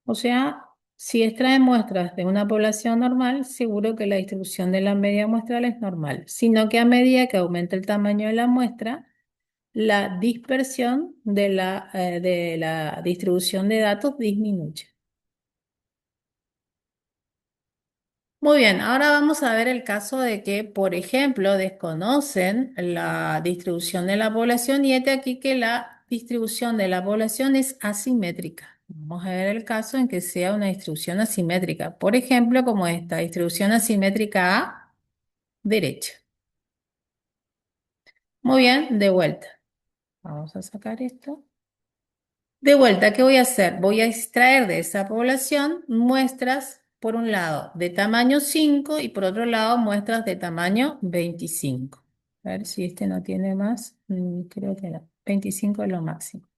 O sea, si extrae muestras de una población normal, seguro que la distribución de la media muestral es normal, sino que a medida que aumenta el tamaño de la muestra, la dispersión de la distribución de datos disminuye. Muy bien, ahora vamos a ver el caso de que, por ejemplo, desconocen la distribución de la población y este aquí que la distribución de la población es asimétrica. Vamos a ver el caso en que sea una distribución asimétrica. Por ejemplo, como esta distribución asimétrica a derecha. Muy bien, de vuelta. Vamos a sacar esto. De vuelta, ¿qué voy a hacer? Voy a extraer de esa población muestras, por un lado, de tamaño 5 y por otro lado, muestras de tamaño 25. A ver si este no tiene más. Creo que no. 25 es lo máximo.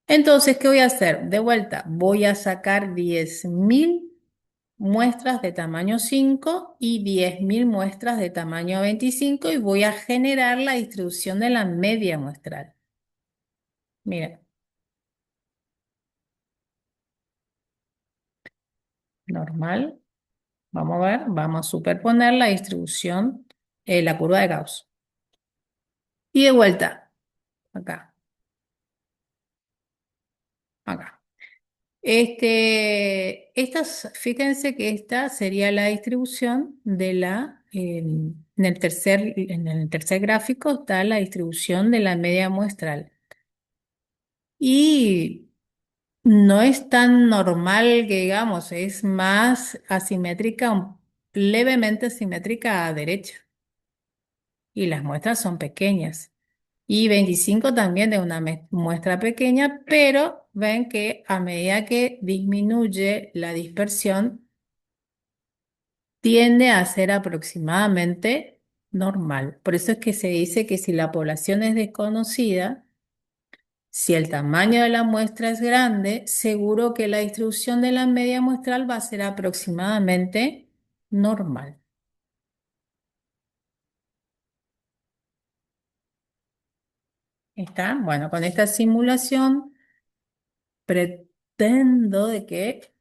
Entonces, ¿qué voy a hacer? De vuelta, voy a sacar 10.000 muestras de tamaño 5 y 10.000 muestras de tamaño 25 y voy a generar la distribución de la media muestral. Mira, normal. Vamos a ver, vamos a superponer la distribución, la curva de Gauss. Y de vuelta, acá, acá. Fíjense que esta sería la distribución en el tercer gráfico está la distribución de la media muestral. Y no es tan normal que digamos, es más asimétrica, levemente asimétrica a derecha. Y las muestras son pequeñas. Y 25 también de una muestra pequeña, pero ven que a medida que disminuye la dispersión, tiende a ser aproximadamente normal. Por eso es que se dice que si la población es desconocida, si el tamaño de la muestra es grande, seguro que la distribución de la media muestral va a ser aproximadamente normal. ¿Está? Bueno, con esta simulación pretendo de que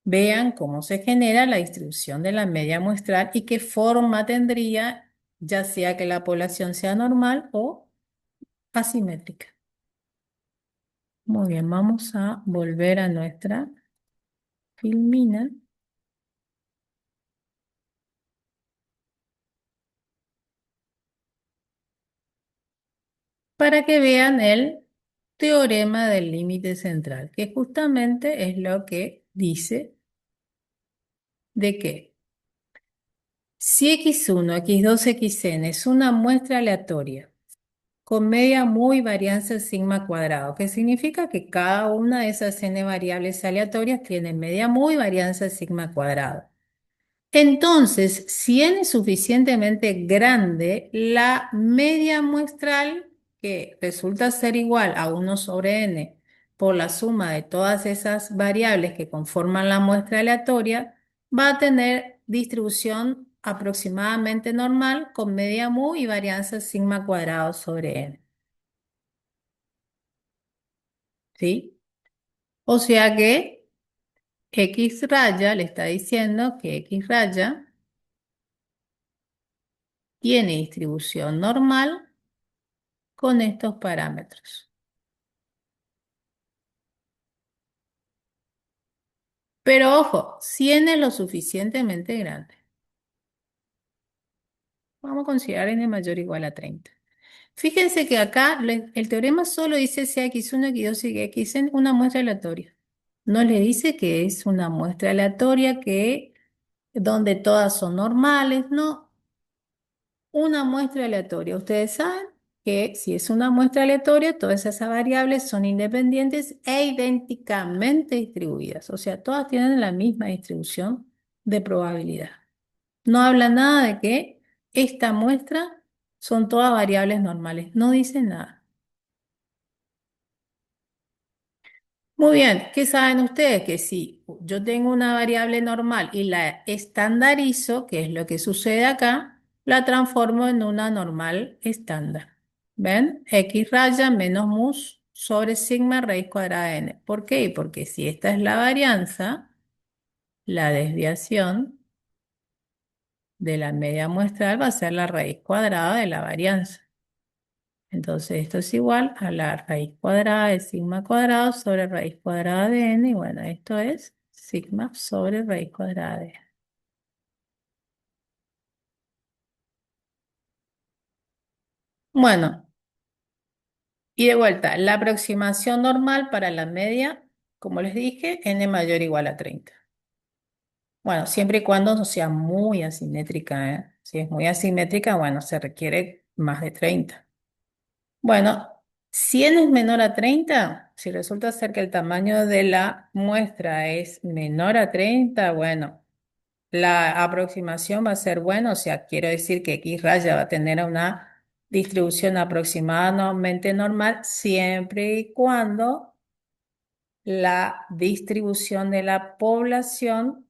vean cómo se genera la distribución de la media muestral y qué forma tendría, ya sea que la población sea normal o asimétrica. Muy bien, vamos a volver a nuestra filmina. para que vean el teorema del límite central, que justamente es lo que dice de que si x1, x2, xn es una muestra aleatoria con media muy varianza sigma cuadrado, que significa que cada una de esas n variables aleatorias tiene media muy varianza sigma cuadrado. Entonces, si n es suficientemente grande, la media muestral, que resulta ser igual a 1 sobre n por la suma de todas esas variables que conforman la muestra aleatoria, va a tener distribución aproximadamente normal con media mu y varianza sigma cuadrado sobre n. ¿Sí? O sea que x raya le está diciendo que x raya tiene distribución normal con estos parámetros. Pero ojo, si n es lo suficientemente grande, vamos a considerar n mayor o igual a 30. Fíjense que acá el teorema solo dice sea x1, x2 y xn una muestra aleatoria. No le dice que es una muestra aleatoria donde todas son normales, no, una muestra aleatoria. Ustedes saben que si es una muestra aleatoria, todas esas variables son independientes e idénticamente distribuidas. O sea, todas tienen la misma distribución de probabilidad. No habla nada de que esta muestra son todas variables normales. No dice nada. Muy bien, ¿qué saben ustedes? Que si yo tengo una variable normal y la estandarizo, que es lo que sucede acá, la transformo en una normal estándar. ¿Ven? X raya menos mus sobre sigma raíz cuadrada de n. ¿Por qué? Porque si esta es la varianza, la desviación de la media muestral va a ser la raíz cuadrada de la varianza. Entonces esto es igual a la raíz cuadrada de sigma cuadrado sobre raíz cuadrada de n. Y bueno, esto es sigma sobre raíz cuadrada de n. Bueno, y de vuelta, la aproximación normal para la media, como les dije, n mayor o igual a 30. Bueno, siempre y cuando no sea muy asimétrica, ¿eh? Si es muy asimétrica, bueno, se requiere más de 30. Bueno, si n es menor a 30, si resulta ser que el tamaño de la muestra es menor a 30, bueno, la aproximación va a ser buena, o sea, quiero decir que X raya va a tener una distribución aproximadamente normal siempre y cuando la distribución de la población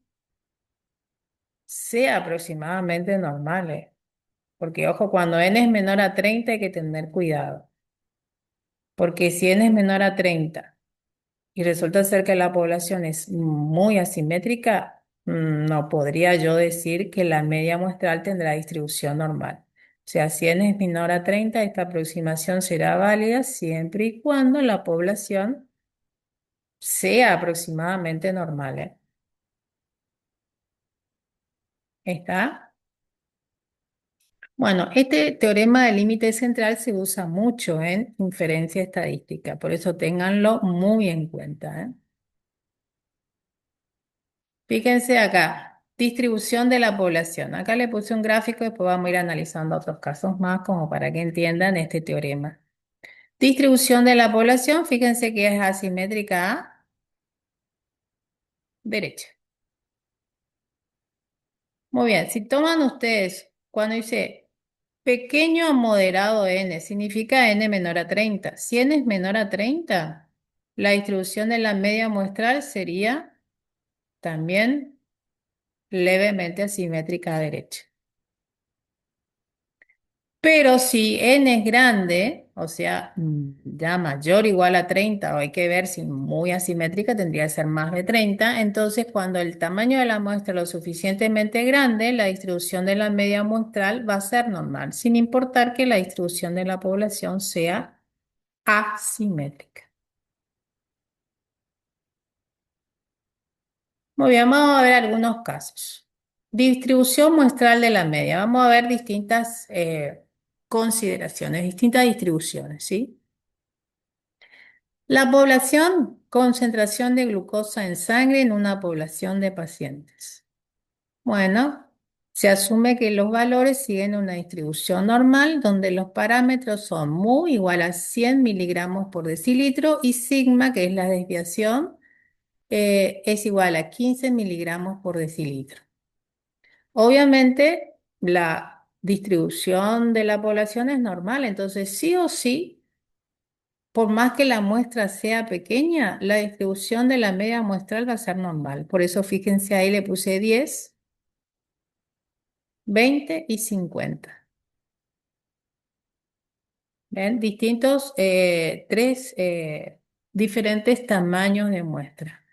sea aproximadamente normal, ¿eh? Porque ojo, cuando n es menor a 30 hay que tener cuidado, porque si n es menor a 30 y resulta ser que la población es muy asimétrica, no podría yo decir que la media muestral tendrá distribución normal. O sea, si n es menor a 30, esta aproximación será válida siempre y cuando la población sea aproximadamente normal, ¿eh? ¿Está? Bueno, este teorema del límite central se usa mucho en inferencia estadística, por eso ténganlo muy en cuenta, ¿eh? Fíjense acá, distribución de la población. Acá le puse un gráfico, después vamos a ir analizando otros casos más como para que entiendan este teorema. Distribución de la población, fíjense que es asimétrica a derecha. Muy bien, si toman ustedes, cuando dice pequeño a moderado n, significa n menor a 30. Si n es menor a 30, la distribución de la media muestral sería también levemente asimétrica a derecha. Pero si n es grande, o sea, ya mayor o igual a 30, o hay que ver si muy asimétrica tendría que ser más de 30, entonces cuando el tamaño de la muestra es lo suficientemente grande, la distribución de la media muestral va a ser normal, sin importar que la distribución de la población sea asimétrica. Muy bien, vamos a ver algunos casos. Distribución muestral de la media. Vamos a ver distintas. consideraciones, distintas distribuciones, ¿sí? La población, concentración de glucosa en sangre en una población de pacientes. Bueno, se asume que los valores siguen una distribución normal donde los parámetros son mu igual a 100 miligramos por decilitro y sigma, que es la desviación, es igual a 15 miligramos por decilitro. Obviamente, la distribución de la población es normal, entonces sí o sí, por más que la muestra sea pequeña, la distribución de la media muestral va a ser normal. Por eso fíjense ahí le puse 10, 20 y 50. ¿Ven? Distintos, tres diferentes tamaños de muestra.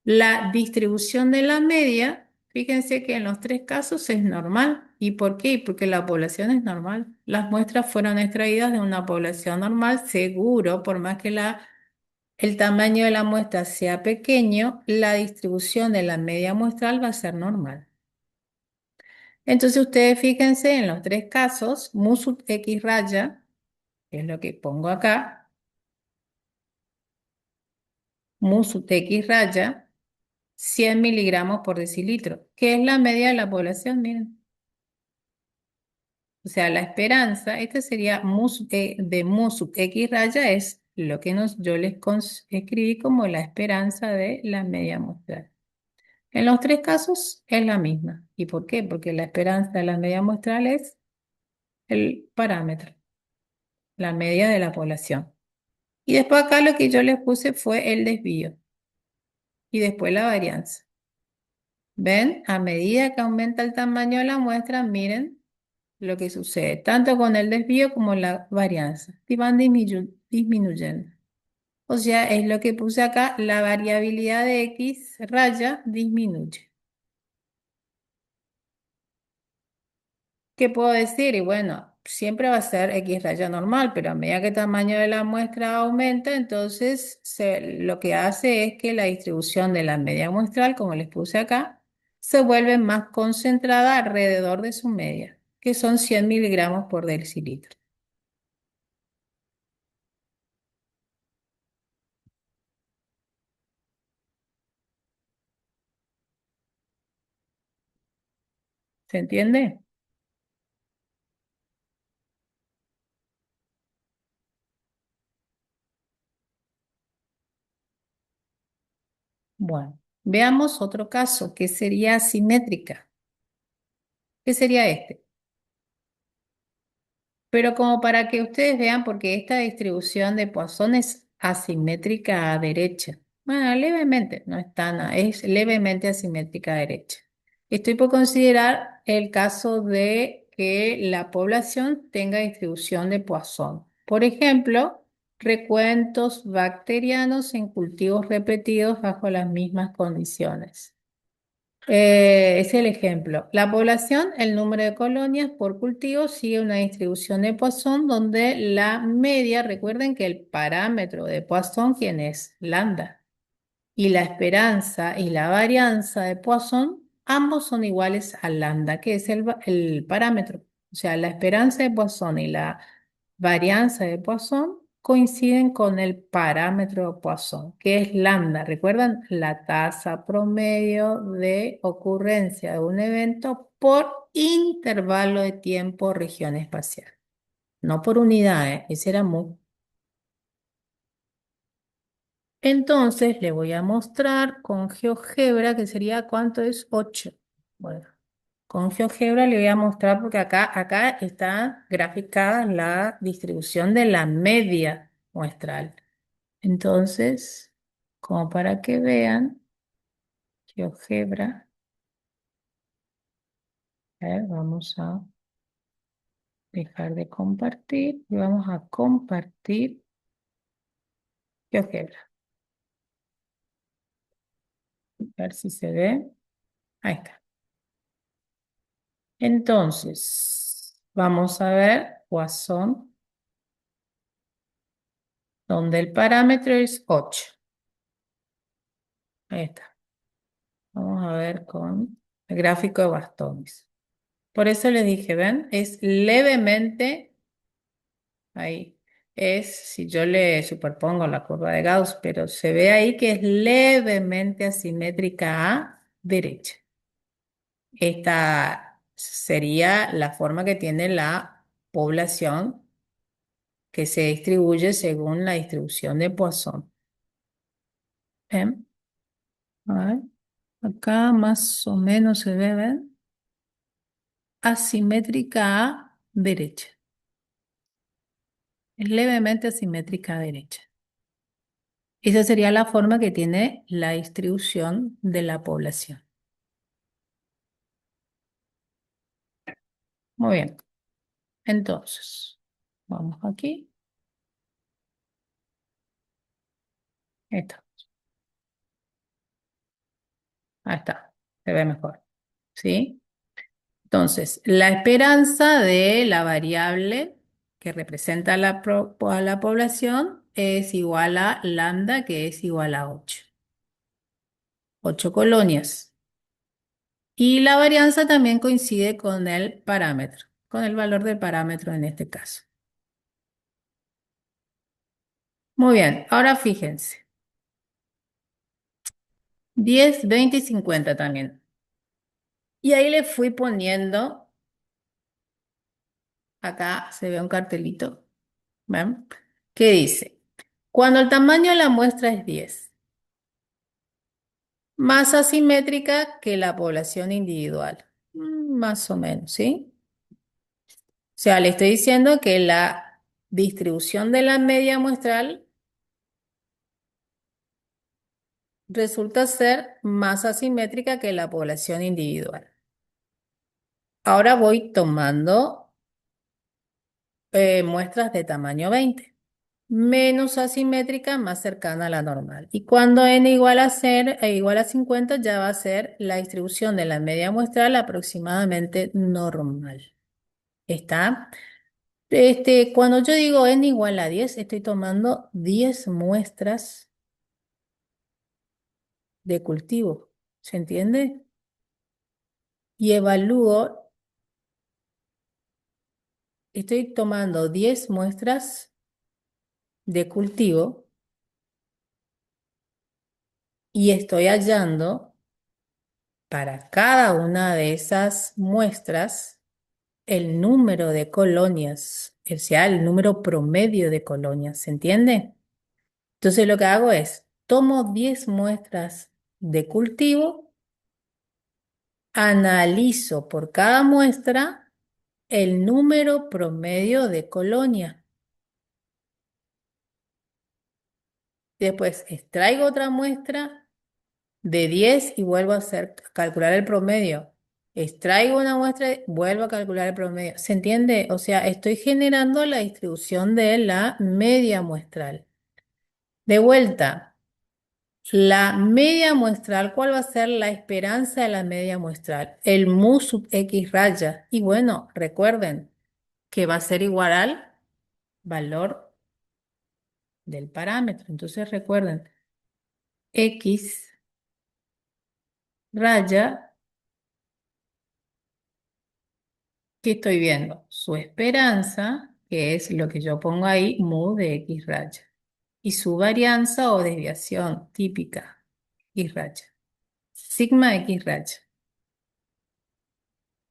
La distribución de la media, fíjense que en los tres casos es normal. ¿Y por qué? Porque la población es normal. Las muestras fueron extraídas de una población normal, seguro, por más que el tamaño de la muestra sea pequeño, la distribución de la media muestral va a ser normal. Entonces ustedes fíjense en los tres casos, mu sub x raya, que es lo que pongo acá, mu sub x raya, 100 miligramos por decilitro, que es la media de la población, miren. O sea, la esperanza, este sería de mu sub x raya, es lo que yo les escribí como la esperanza de la media muestral. En los tres casos es la misma. ¿Y por qué? Porque la esperanza de la media muestral es el parámetro, la media de la población. Y después acá lo que yo les puse fue el desvío y después la varianza. ¿Ven? A medida que aumenta el tamaño de la muestra, miren lo que sucede, tanto con el desvío como la varianza, y van disminuyendo. O sea, es lo que puse acá, la variabilidad de X raya disminuye. ¿Qué puedo decir? Y bueno, siempre va a ser X raya normal, pero a medida que el tamaño de la muestra aumenta, entonces lo que hace es que la distribución de la media muestral, como les puse acá, se vuelve más concentrada alrededor de su media, que son 100 miligramos por decilitro. ¿Se entiende? Bueno, veamos otro caso que sería asimétrica. ¿Qué sería este? Pero como para que ustedes vean, porque esta distribución de Poisson es asimétrica a derecha. Bueno, levemente, no es es levemente asimétrica a derecha. Estoy por considerar el caso de que la población tenga distribución de Poisson. Por ejemplo, recuentos bacterianos en cultivos repetidos bajo las mismas condiciones. Es el ejemplo. La población, el número de colonias por cultivo sigue una distribución de Poisson donde la media, recuerden que el parámetro de Poisson, ¿quién es? Lambda. Y la esperanza y la varianza de Poisson, ambos son iguales a lambda, que es el parámetro. O sea, la esperanza de Poisson y la varianza de Poisson coinciden con el parámetro de Poisson, que es lambda. ¿Recuerdan? La tasa promedio de ocurrencia de un evento por intervalo de tiempo región espacial. No por unidad, ¿eh? Ese era mu. Entonces le voy a mostrar con GeoGebra, que sería cuánto es 8. Bueno, con GeoGebra le voy a mostrar porque acá está graficada la distribución de la media muestral. Entonces, como para que vean, GeoGebra, a ver, vamos a dejar de compartir y vamos a compartir GeoGebra. A ver si se ve. Ahí está. Entonces, vamos a ver Poisson, donde el parámetro es 8. Ahí está. Vamos a ver con el gráfico de bastones. Por eso les dije, ¿ven? Es levemente ahí. Si yo le superpongo la curva de Gauss, pero se ve ahí que es levemente asimétrica a derecha. Esta sería la forma que tiene la población que se distribuye según la distribución de Poisson. ¿Ven? A ver, acá más o menos se ve, ¿ven? Asimétrica a derecha. Es levemente asimétrica a derecha. Esa sería la forma que tiene la distribución de la población. Muy bien. Entonces, vamos aquí. Ahí está. Ahí está. Se ve mejor. ¿Sí? Entonces, la esperanza de la variable que representa a la población es igual a lambda, que es igual a 8. 8 colonias. Y la varianza también coincide con el parámetro, con el valor del parámetro en este caso. Muy bien, ahora fíjense. 10, 20 y 50 también. Y ahí le fui poniendo, acá se ve un cartelito, ¿ven? Que dice, cuando el tamaño de la muestra es 10, más asimétrica que la población individual. Más o menos, ¿sí? O sea, le estoy diciendo que la distribución de la media muestral resulta ser más asimétrica que la población individual. Ahora voy tomando muestras de tamaño 20, menos asimétrica, más cercana a la normal. Y cuando n igual a 50, ya va a ser la distribución de la media muestral aproximadamente normal. ¿Está? Cuando yo digo n igual a 10, estoy tomando 10 muestras de cultivo. ¿Se entiende? Y evalúo, estoy tomando 10 muestras de cultivo y estoy hallando para cada una de esas muestras el número de colonias, o sea, el número promedio de colonias, ¿se entiende? Entonces lo que hago es, tomo 10 muestras de cultivo, analizo por cada muestra el número promedio de colonia. Después extraigo otra muestra de 10 y vuelvo a calcular el promedio. Extraigo una muestra, vuelvo a calcular el promedio. ¿Se entiende? O sea, estoy generando la distribución de la media muestral. De vuelta, la media muestral, ¿cuál va a ser la esperanza de la media muestral? El mu sub x raya. Y bueno, recuerden que va a ser igual al valor del parámetro. Entonces recuerden, x raya. ¿Qué estoy viendo? Su esperanza, que es lo que yo pongo ahí, mu de x raya. Y su varianza o desviación típica, x raya. Sigma x raya.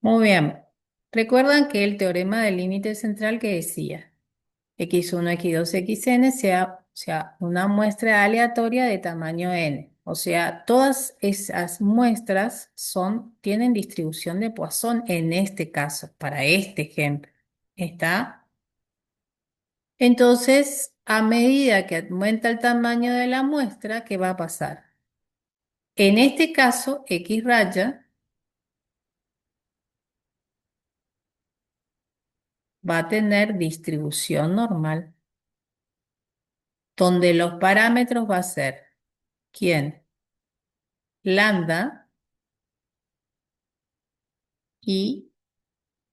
Muy bien. Recuerdan que el teorema del límite central que decía x1, x2, xn sea una muestra aleatoria de tamaño n. O sea, todas esas muestras tienen distribución de Poisson en este caso, para este ejemplo. ¿Está? Entonces, a medida que aumenta el tamaño de la muestra, ¿qué va a pasar? En este caso, x raya va a tener distribución normal, donde los parámetros va a ser, ¿quién? Lambda. ¿Y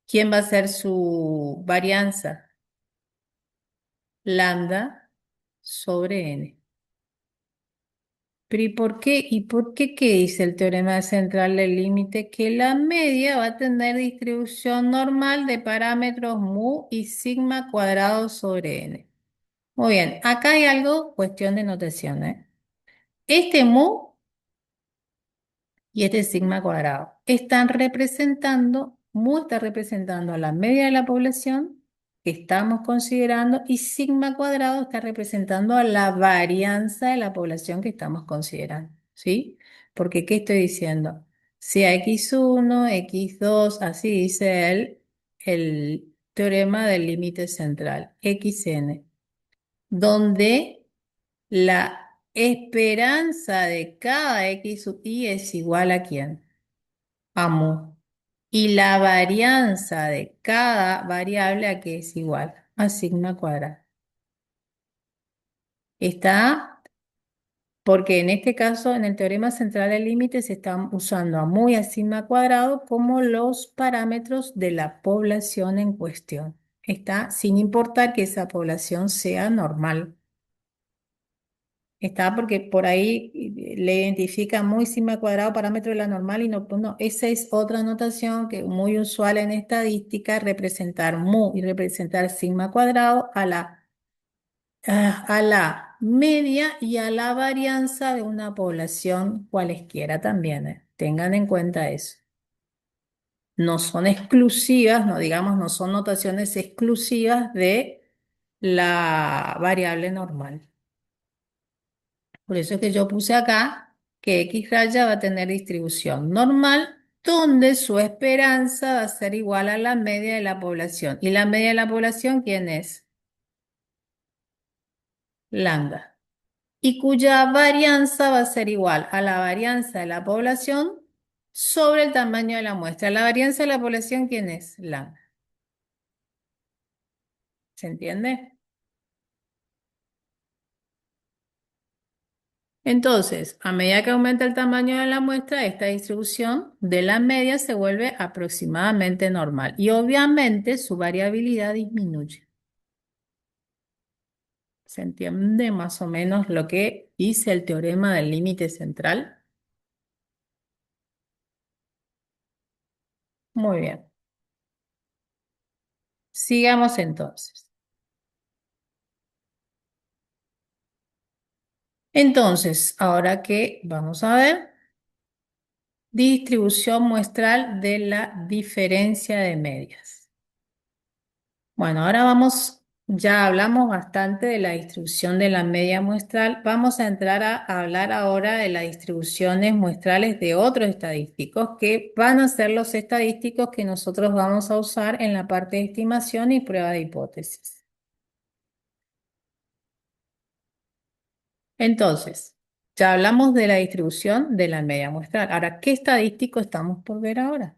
quién va a ser su varianza? Lambda sobre n. Pero ¿y por qué qué dice el teorema central del límite? Que la media va a tener distribución normal de parámetros mu y sigma cuadrado sobre n. Muy bien, acá hay algo, cuestión de notación, ¿eh? Este mu y este sigma cuadrado están representando, mu está representando a la media de la población que estamos considerando y sigma cuadrado está representando a la varianza de la población que estamos considerando, ¿sí? Porque, ¿qué estoy diciendo? Sea x1, x2, así dice el teorema del límite central, xn, donde la esperanza de cada x sub i es igual a ¿quién? A mu. Y la varianza de cada variable a qué es igual a sigma cuadrado. Está porque en este caso, en el teorema central del límite, se están usando a mu y a sigma cuadrado como los parámetros de la población en cuestión. Está sin importar que esa población sea normal. Está porque por ahí le identifica muy sigma cuadrado parámetro de la normal y no, pues no, esa es otra notación que es muy usual en estadística, representar mu y representar sigma cuadrado a la media y a la varianza de una población cualesquiera también. Tengan en cuenta eso. No son exclusivas, no digamos, no son notaciones exclusivas de la variable normal. Por eso es que yo puse acá que X raya va a tener distribución normal, donde su esperanza va a ser igual a la media de la población. ¿Y la media de la población quién es? Lambda. Y cuya varianza va a ser igual a la varianza de la población sobre el tamaño de la muestra. ¿La varianza de la población quién es? Lambda. ¿Se entiende? Entonces, a medida que aumenta el tamaño de la muestra, esta distribución de la media se vuelve aproximadamente normal y obviamente su variabilidad disminuye. ¿Se entiende más o menos lo que dice el teorema del límite central? Muy bien. Sigamos entonces. Entonces, ahora que vamos a ver distribución muestral de la diferencia de medias. Bueno, ahora ya hablamos bastante de la distribución de la media muestral. Vamos a entrar a hablar ahora de las distribuciones muestrales de otros estadísticos que van a ser los estadísticos que nosotros vamos a usar en la parte de estimación y prueba de hipótesis. Entonces, ya hablamos de la distribución de la media muestral. Ahora, ¿qué estadístico estamos por ver ahora?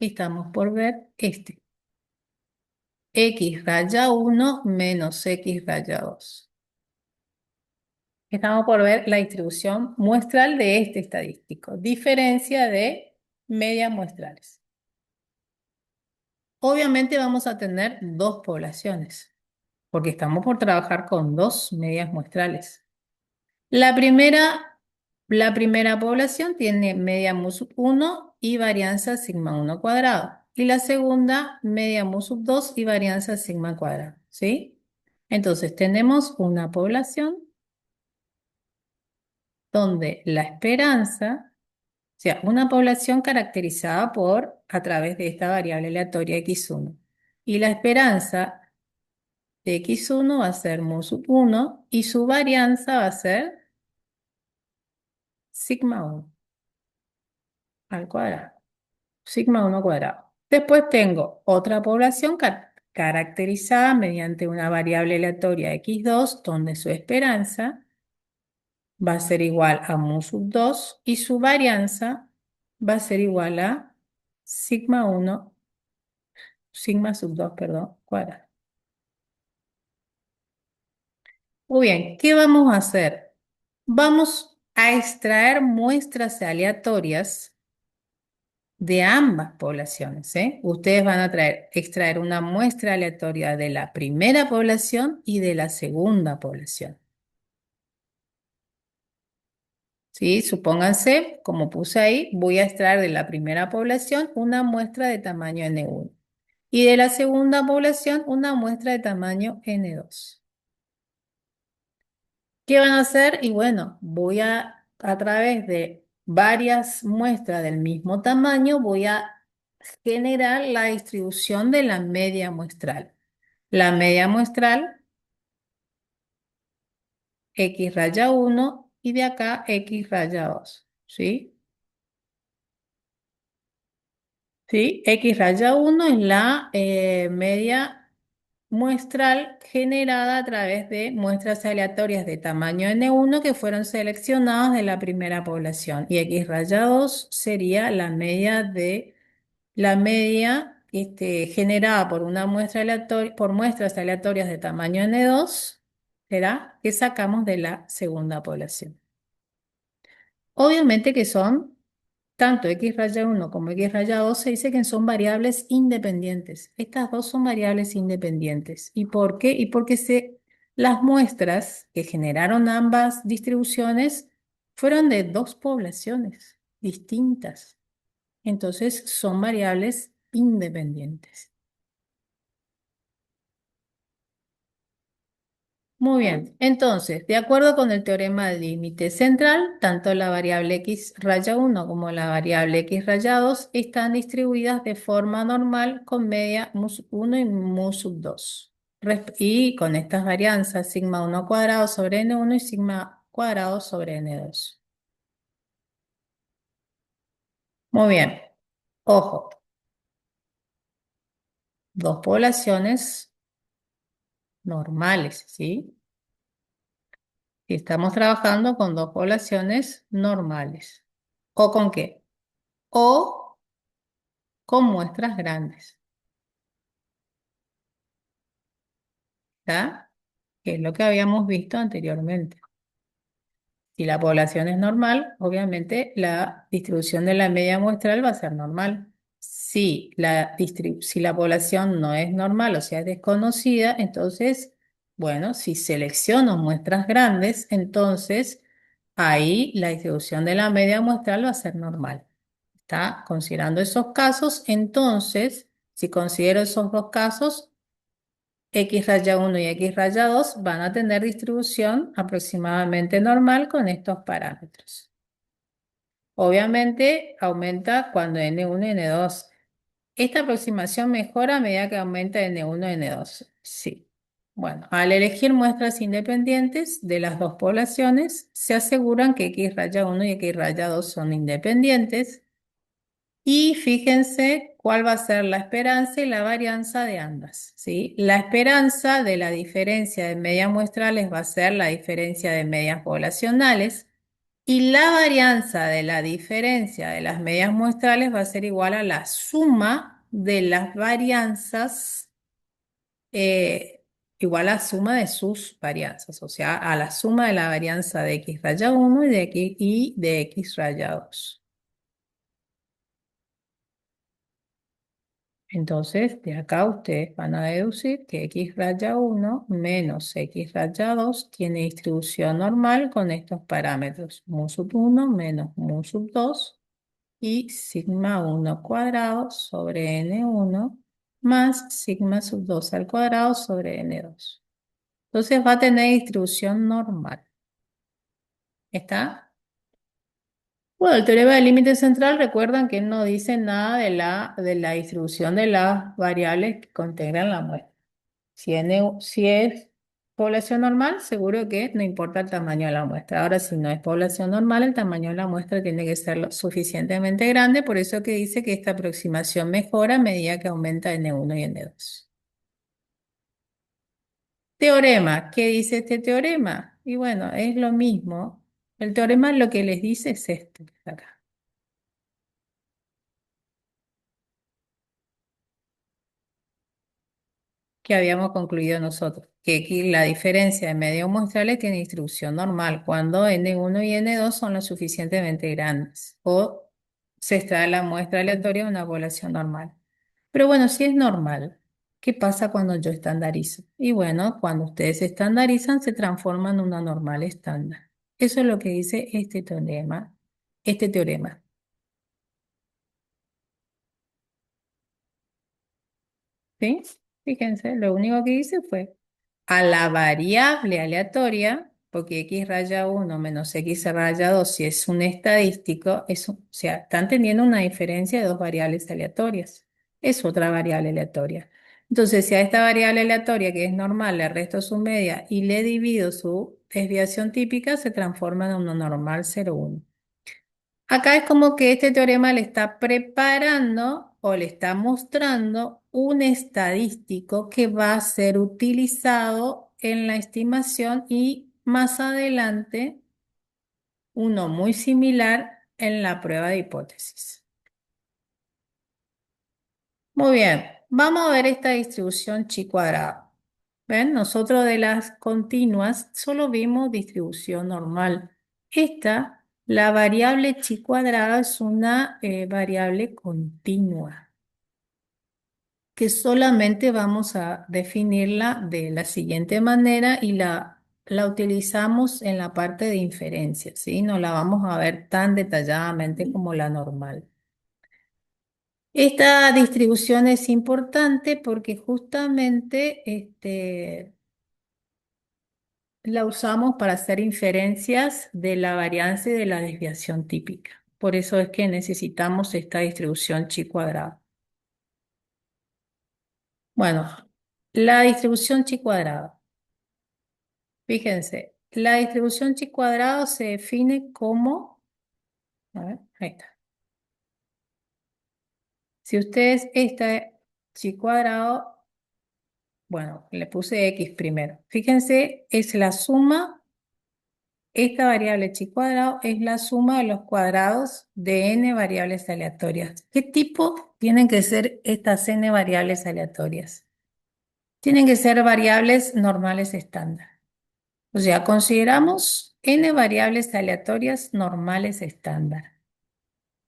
Estamos por ver este. X raya 1 menos X raya 2. Estamos por ver la distribución muestral de este estadístico. Diferencia de medias muestrales. Obviamente vamos a tener dos poblaciones, porque estamos por trabajar con dos medias muestrales. La primera, la primera población tiene media mu sub 1 y varianza sigma 1 cuadrado. Y la segunda, media mu sub 2 y varianza sigma cuadrado. ¿Sí? Entonces tenemos una población donde la esperanza, o sea, una población caracterizada a través de esta variable aleatoria x1. Y la esperanza de x1 va a ser mu sub 1 y su varianza va a ser sigma 1 al cuadrado. Sigma 1 cuadrado. Después tengo otra población caracterizada mediante una variable aleatoria x2, donde su esperanza va a ser igual a mu sub 2 y su varianza va a ser igual a sigma 1, sigma sub 2, perdón, cuadrado. Muy bien, ¿qué vamos a hacer? Vamos a extraer muestras aleatorias de ambas poblaciones, ¿eh? Ustedes van a extraer una muestra aleatoria de la primera población y de la segunda población. ¿Sí? Supónganse, como puse ahí, voy a extraer de la primera población una muestra de tamaño N1 y de la segunda población una muestra de tamaño N2. ¿Qué van a hacer? Y bueno, a través de varias muestras del mismo tamaño, voy a generar la distribución de la media muestral. La media muestral, X raya 1 y de acá X raya 2. ¿Sí? ¿Sí? X raya 1 es la media muestral generada a través de muestras aleatorias de tamaño N1 que fueron seleccionadas de la primera población. Y X raya 2 sería la media generada por una muestra aleatoria, por muestras aleatorias de tamaño N2, será que sacamos de la segunda población. Obviamente que son tanto x raya 1 como x raya 2 se dice que son variables independientes. Estas dos son variables independientes. ¿Y por qué? Y porque las muestras que generaron ambas distribuciones fueron de dos poblaciones distintas. Entonces son variables independientes. Muy bien, entonces, de acuerdo con el teorema del límite central, tanto la variable x raya 1 como la variable x raya 2 están distribuidas de forma normal con media mu1 y mu2. Y con estas varianzas, sigma 1 cuadrado sobre n1 y sigma cuadrado sobre n2. Muy bien, ojo, dos poblaciones normales, ¿sí? Y estamos trabajando con dos poblaciones normales. ¿O con qué? O con muestras grandes, ¿ya? Que es lo que habíamos visto anteriormente. Si la población es normal, obviamente la distribución de la media muestral va a ser normal. Si la población no es normal, o sea, es desconocida, entonces, bueno, si selecciono muestras grandes, entonces ahí la distribución de la media muestral va a ser normal. ¿Está? Considerando esos casos, entonces, si considero esos dos casos, X raya 1 y X raya 2 van a tener distribución aproximadamente normal con estos parámetros. Obviamente aumenta cuando N1 y N2. Esta aproximación mejora a medida que aumenta N1 y N2. Sí. Bueno, al elegir muestras independientes de las dos poblaciones, se aseguran que X raya 1 y X raya 2 son independientes. Y fíjense cuál va a ser la esperanza y la varianza de ambas, ¿sí? La esperanza de la diferencia de medias muestrales va a ser la diferencia de medias poblacionales y la varianza de la diferencia de las medias muestrales va a ser igual a la suma de las varianzas, eh, igual a la suma de sus varianzas, o sea, a la suma de la varianza de x raya 1 y de x raya 2. Entonces, de acá ustedes van a deducir que x raya 1 menos x raya 2 tiene distribución normal con estos parámetros. Mu sub 1 menos mu sub 2 y sigma 1 cuadrado sobre n1 más sigma sub 2 al cuadrado sobre n2. Entonces va a tener distribución normal. ¿Está? Bueno, el teorema del límite central, recuerdan que no dice nada de la distribución de las variables que contengan la muestra. Si es población normal, seguro que no importa el tamaño de la muestra. Ahora, si no es población normal, el tamaño de la muestra tiene que ser lo suficientemente grande, por eso que dice que esta aproximación mejora a medida que aumenta N1 y N2. Teorema, ¿qué dice este teorema? Y bueno, es lo mismo. El teorema lo que les dice es esto, que está acá, que habíamos concluido nosotros, que aquí la diferencia de medios muestrales tiene distribución normal cuando N1 y N2 son lo suficientemente grandes. O se extrae la muestra aleatoria de una población normal. Pero bueno, si es normal, ¿qué pasa cuando yo estandarizo? Y bueno, cuando ustedes se estandarizan, se transforma en una normal estándar. Eso es lo que dice este teorema. Este teorema. ¿Sí? Fíjense, lo único que hice fue a la variable aleatoria, porque x raya uno menos x raya 2 si es un estadístico, o sea, están teniendo una diferencia de dos variables aleatorias. Es otra variable aleatoria. Entonces, si a esta variable aleatoria, que es normal, le resto su media y le divido su desviación típica, se transforma en una normal 0,1. Acá es como que este teorema le está preparando o le está mostrando un estadístico que va a ser utilizado en la estimación y más adelante uno muy similar en la prueba de hipótesis. Muy bien, vamos a ver esta distribución chi cuadrada. ¿Ven? Nosotros de las continuas solo vimos distribución normal. Esta, la variable chi cuadrada, es una variable continua que solamente vamos a definirla de la siguiente manera y la utilizamos en la parte de inferencia, ¿sí? No la vamos a ver tan detalladamente como la normal. Esta distribución es importante porque justamente la usamos para hacer inferencias de la varianza y de la desviación típica. Por eso es que necesitamos esta distribución chi cuadrada. Bueno, la distribución chi cuadrada. Fíjense, la distribución chi cuadrada se define como, a ver, ahí está. Si ustedes esta chi cuadrado, bueno, le puse x primero. Fíjense, es la suma. Esta variable chi cuadrado es la suma de los cuadrados de n variables aleatorias. ¿Qué tipo tienen que ser estas n variables aleatorias? Tienen que ser variables normales estándar. O sea, consideramos n variables aleatorias normales estándar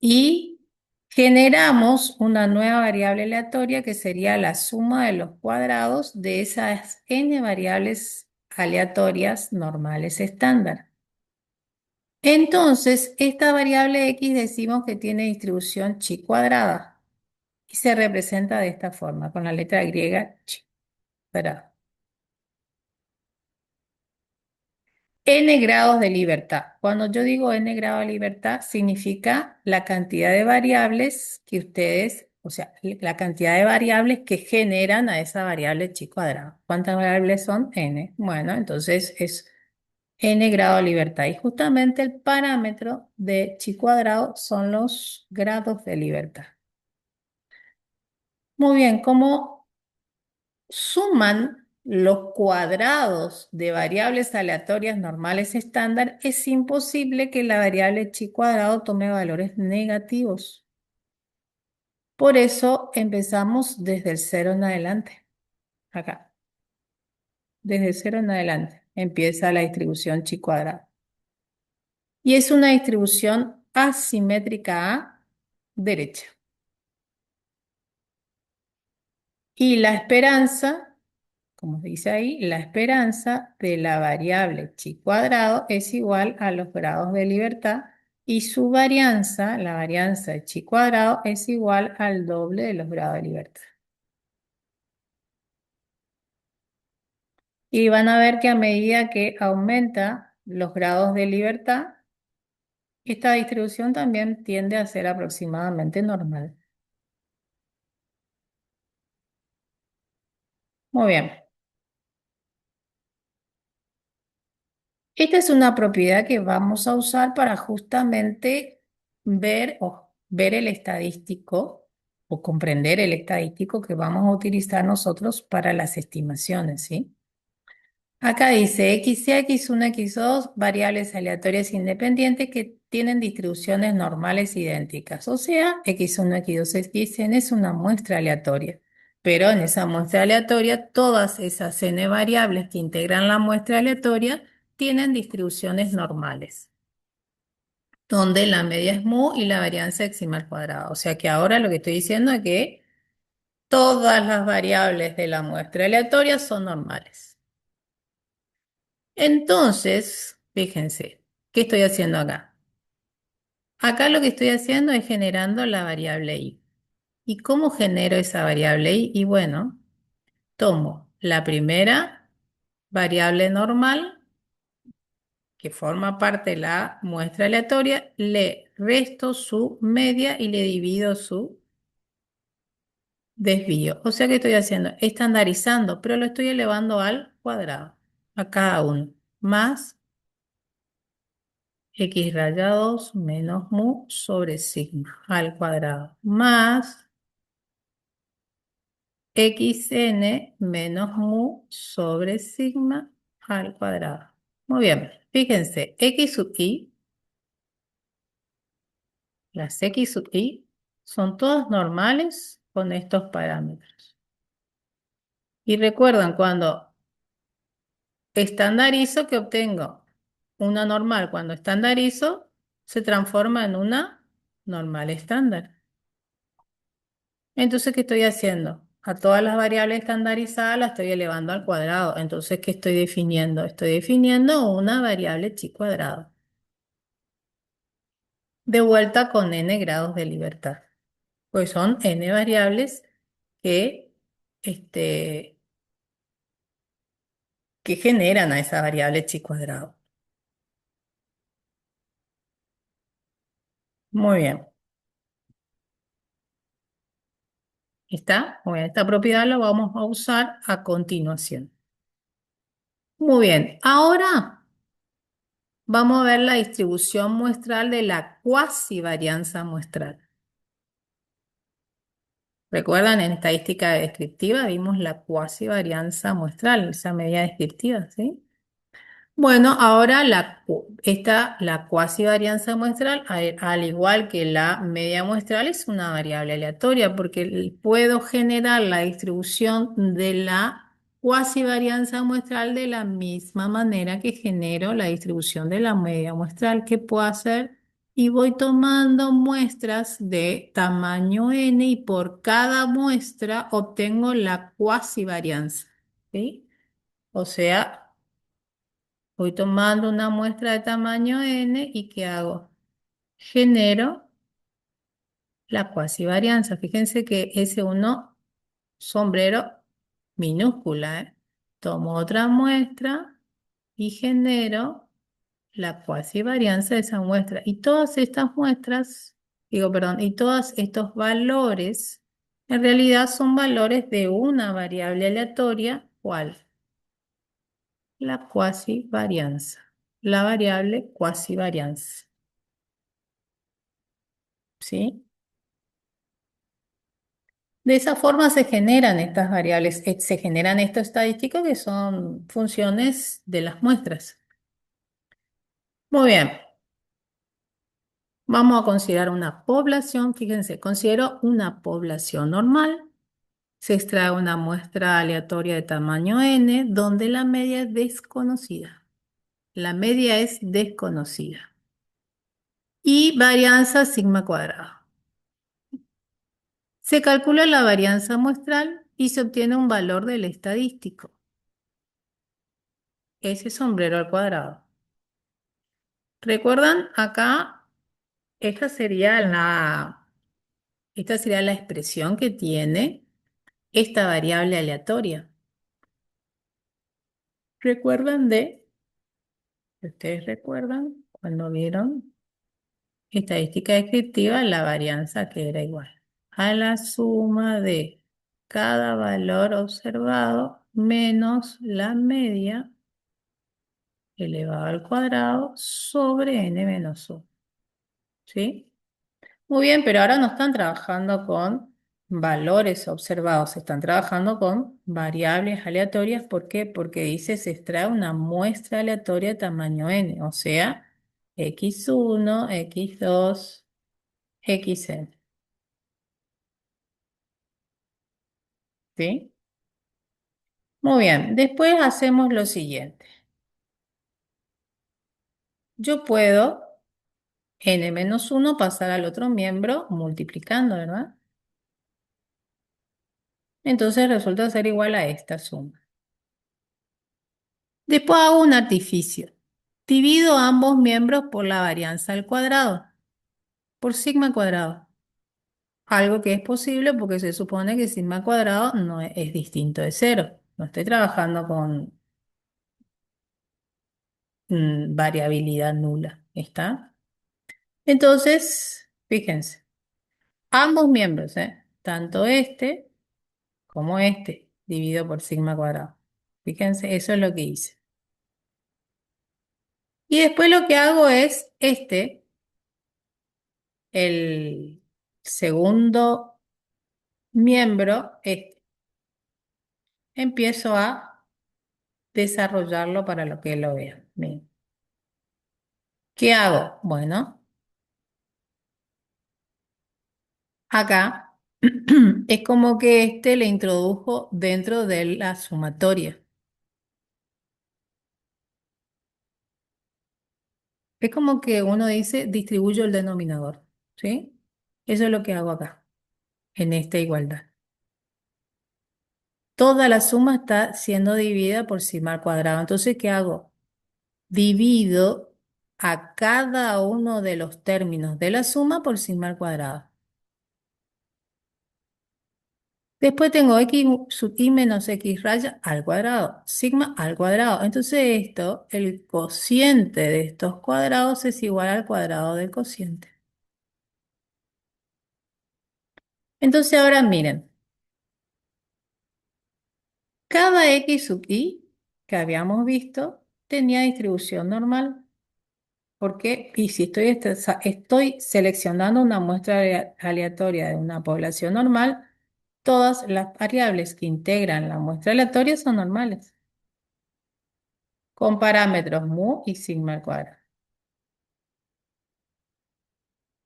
y generamos una nueva variable aleatoria que sería la suma de los cuadrados de esas n variables aleatorias normales estándar. Entonces, esta variable x decimos que tiene distribución chi cuadrada y se representa de esta forma, con la letra griega chi cuadrada. N grados de libertad. Cuando yo digo n grados de libertad, significa la cantidad de variables que ustedes, o sea, la cantidad de variables que generan a esa variable chi cuadrada. ¿Cuántas variables son? N. Bueno, entonces es n grado de libertad. Y justamente el parámetro de chi cuadrado son los grados de libertad. Muy bien, como suman los cuadrados de variables aleatorias normales estándar, es imposible que la variable chi cuadrado tome valores negativos. Por eso empezamos desde el cero en adelante. Acá, desde el cero en adelante, empieza la distribución chi cuadrado. Y es una distribución asimétrica a derecha. Y la esperanza, como dice ahí, la esperanza de la variable chi cuadrado es igual a los grados de libertad y su varianza, la varianza de chi cuadrado, es igual al doble de los grados de libertad. Y van a ver que a medida que aumenta los grados de libertad, esta distribución también tiende a ser aproximadamente normal. Muy bien. Esta es una propiedad que vamos a usar para justamente ver el estadístico o comprender el estadístico que vamos a utilizar nosotros para las estimaciones, ¿sí? Acá dice x y x1, x2, variables aleatorias independientes que tienen distribuciones normales idénticas. O sea, x1, x2, xn es una muestra aleatoria. Pero en esa muestra aleatoria, todas esas n variables que integran la muestra aleatoria tienen distribuciones normales. donde la media es mu y la varianza es sigma al cuadrado. O sea que ahora lo que estoy diciendo es que todas las variables de la muestra aleatoria son normales. Entonces, fíjense, ¿qué estoy haciendo acá? Acá lo que estoy haciendo es generando la variable i. ¿Y cómo genero esa variable i? Y bueno, tomo la primera variable normal, que forma parte de la muestra aleatoria, le resto su media y le divido su desvío. O sea que estoy haciendo estandarizando, pero lo estoy elevando al cuadrado, a cada uno, más x raya 2 menos mu sobre sigma al cuadrado, más xn menos mu sobre sigma al cuadrado. Muy bien, fíjense, x sub i, las x sub i, son todas normales con estos parámetros. Y recuerdan, cuando estandarizo, que obtengo una normal, cuando estandarizo, se transforma en una normal estándar. Entonces, ¿qué estoy haciendo? A todas las variables estandarizadas las estoy elevando al cuadrado. Entonces, ¿qué estoy definiendo? Estoy definiendo una variable chi cuadrado. De vuelta con n grados de libertad. Pues son n variables que, este, que generan a esa variable chi cuadrado. Muy bien. ¿Está? Muy bien. Esta propiedad la vamos a usar a continuación. Muy bien. Ahora vamos a ver la distribución muestral de la cuasivarianza muestral. ¿Recuerdan? En estadística descriptiva vimos la cuasivarianza muestral, esa medida descriptiva, ¿sí? Bueno, ahora la cuasivarianza muestral, al igual que la media muestral, es una variable aleatoria porque puedo generar la distribución de la cuasivarianza muestral de la misma manera que genero la distribución de la media muestral. ¿Qué puedo hacer? Y voy tomando muestras de tamaño n y por cada muestra obtengo la cuasivarianza, ¿sí? O sea, voy tomando una muestra de tamaño n y ¿qué hago? Genero la cuasivarianza. Fíjense que ese uno sombrero minúscula, ¿eh? Tomo otra muestra y genero la cuasivarianza de esa muestra. Y todas estas muestras, digo, perdón, y todos estos valores, en realidad son valores de una variable aleatoria, ¿cuál? La cuasivarianza. La variable cuasivarianza. ¿Sí? De esa forma se generan estas variables, se generan estos estadísticos que son funciones de las muestras. Muy bien, vamos a considerar una población. Fíjense, considero una población normal. Se extrae una muestra aleatoria de tamaño n, donde la media es desconocida. La media es desconocida. Y varianza sigma cuadrado. Se calcula la varianza muestral y se obtiene un valor del estadístico. Ese sombrero al cuadrado. ¿Recuerdan? Acá, esta sería esta sería la expresión que tiene esta variable aleatoria. ¿Recuerdan ustedes recuerdan cuando vieron estadística descriptiva, la varianza que era igual a la suma de cada valor observado menos la media elevado al cuadrado sobre n menos 1? ¿Sí? Muy bien, pero ahora no están trabajando con valores observados, están trabajando con variables aleatorias. ¿Por qué? Porque dice se extrae una muestra aleatoria de tamaño n, o sea, x1, x2, xn. ¿Sí? Muy bien, después hacemos lo siguiente. Yo puedo n-1 pasar al otro miembro multiplicando, ¿verdad? Entonces resulta ser igual a esta suma. Después hago un artificio. Divido ambos miembros por la varianza al cuadrado, por sigma cuadrado. Algo que es posible porque se supone que sigma cuadrado no es distinto de cero. No estoy trabajando con variabilidad nula. ¿Está? Entonces, fíjense, ambos miembros, tanto este como este, dividido por sigma cuadrado. Fíjense, eso es lo que hice. Y después lo que hago es el segundo miembro, empiezo a desarrollarlo para lo que lo vea. Bien. ¿Qué hago? Bueno, acá es como que le introdujo dentro de la sumatoria. Es como que uno dice, distribuyo el denominador, ¿sí? Eso es lo que hago acá, en esta igualdad. Toda la suma está siendo dividida por sigma al cuadrado. Entonces, ¿qué hago? Divido a cada uno de los términos de la suma por sigma al cuadrado. Después tengo x sub i menos x raya al cuadrado, sigma al cuadrado. Entonces esto, el cociente de estos cuadrados es igual al cuadrado del cociente. Entonces ahora miren, cada x sub i que habíamos visto tenía distribución normal. ¿Por qué? Y si estoy seleccionando una muestra aleatoria de una población normal, todas las variables que integran la muestra aleatoria son normales, con parámetros mu y sigma al cuadrado.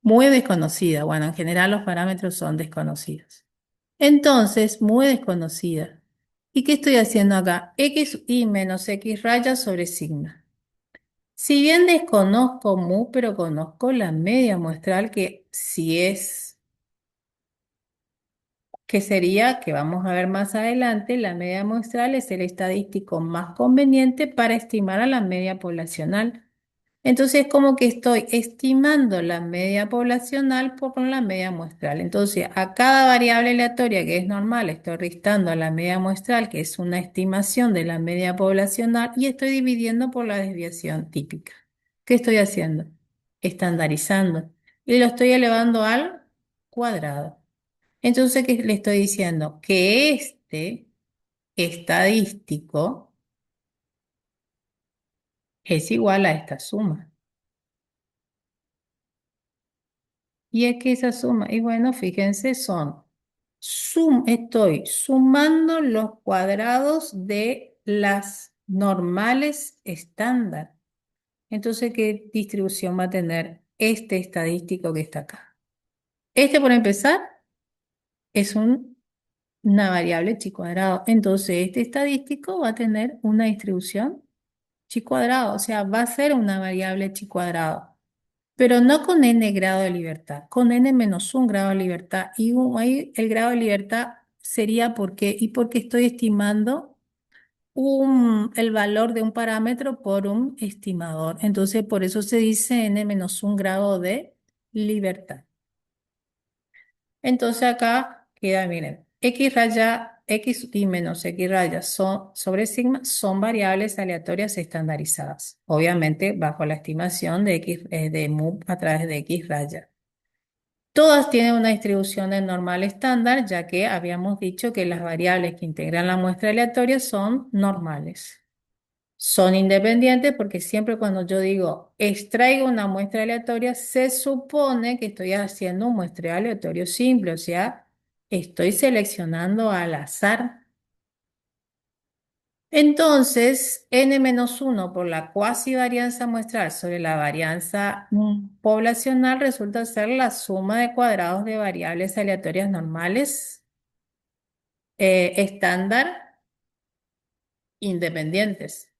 Muy desconocida. Bueno, en general los parámetros son desconocidos. Entonces, muy desconocida. ¿Y qué estoy haciendo acá? X y menos X raya sobre sigma. Si bien desconozco mu, pero conozco la media muestral que si es, que sería, que vamos a ver más adelante, la media muestral es el estadístico más conveniente para estimar a la media poblacional. Entonces, como que estoy estimando la media poblacional por la media muestral. Entonces, a cada variable aleatoria que es normal, estoy restando a la media muestral, que es una estimación de la media poblacional, y estoy dividiendo por la desviación típica. ¿Qué estoy haciendo? Estandarizando. Y lo estoy elevando al cuadrado. Entonces, ¿qué le estoy diciendo? Que este estadístico es igual a esta suma. Y es que esa suma, y bueno, fíjense, estoy sumando los cuadrados de las normales estándar. Entonces, ¿qué distribución va a tener este estadístico que está acá? Este, por empezar, es una variable chi cuadrado. Entonces, este estadístico va a tener una distribución chi cuadrado, o sea, va a ser una variable chi cuadrado. Pero no con n grado de libertad, con n-1 grado de libertad. Y ahí el grado de libertad sería porque estoy estimando el valor de un parámetro por un estimador. Entonces, por eso se dice n-1 grado de libertad. Entonces, acá queda, miren, x raya, x y menos x raya sobre sigma son variables aleatorias estandarizadas, obviamente bajo la estimación de x de mu a través de x raya. Todas tienen una distribución de normal estándar, ya que habíamos dicho que las variables que integran la muestra aleatoria son normales. Son independientes porque siempre cuando yo digo extraigo una muestra aleatoria, se supone que estoy haciendo un muestreo aleatorio simple, o sea, estoy seleccionando al azar. Entonces, n-1 por la cuasi varianza muestral sobre la varianza poblacional resulta ser la suma de cuadrados de variables aleatorias normales estándar independientes.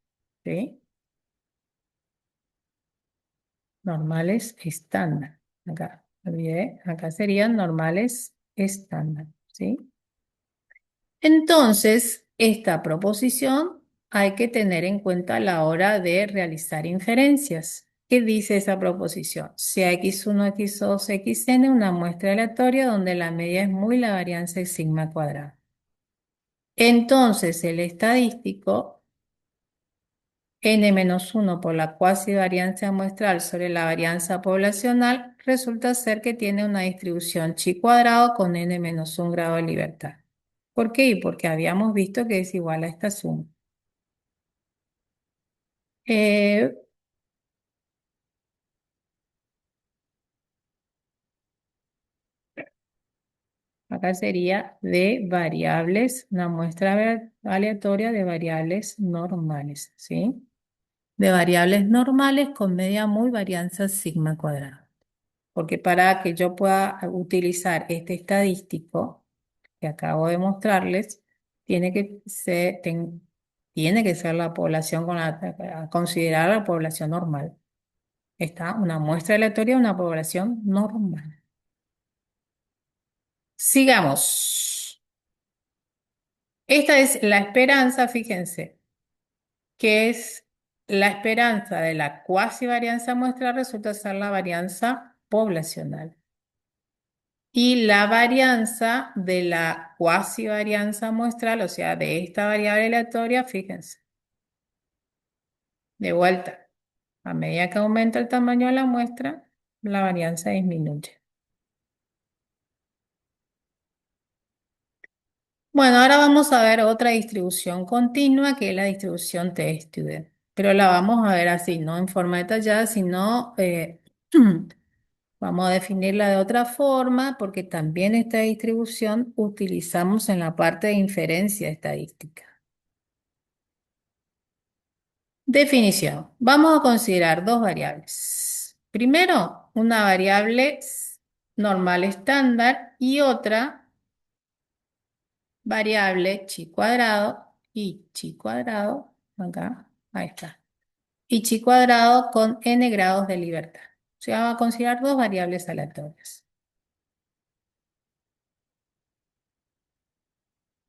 ¿Sí? normales estándar. Acá, olvidé, acá serían normales estándar, ¿sí? Entonces, esta proposición hay que tener en cuenta a la hora de realizar inferencias. ¿Qué dice esa proposición? Sea x1, x2, xn una muestra aleatoria donde la media es muy la varianza de sigma cuadrado. Entonces, el estadístico n-1 por la cuasi varianza muestral sobre la varianza poblacional resulta ser que tiene una distribución chi cuadrado con n-1 grado de libertad. ¿Por qué? Y porque habíamos visto que es igual a esta suma. Eh, Acá sería de variables, una muestra aleatoria de variables normales, ¿sí? De variables normales con media muy varianza sigma cuadrada. Porque para que yo pueda utilizar este estadístico que acabo de mostrarles, tiene que ser la población a considerar la población normal. Está una muestra aleatoria de una población normal. Sigamos. Esta es la esperanza, fíjense, que es la esperanza de la cuasi varianza muestral resulta ser la varianza poblacional. Y la varianza de la cuasi varianza muestral, o sea, de esta variable aleatoria, fíjense, de vuelta, a medida que aumenta el tamaño de la muestra, la varianza disminuye. Bueno, ahora vamos a ver otra distribución continua, que es la distribución t-student. Pero la vamos a ver así, no en forma detallada, sino vamos a definirla de otra forma, porque también esta distribución utilizamos en la parte de inferencia estadística. Definición. Vamos a considerar dos variables. Primero, una variable normal estándar y otra variable chi cuadrado y chi cuadrado, acá, ahí está, y chi cuadrado con n grados de libertad. O sea, vamos a considerar dos variables aleatorias.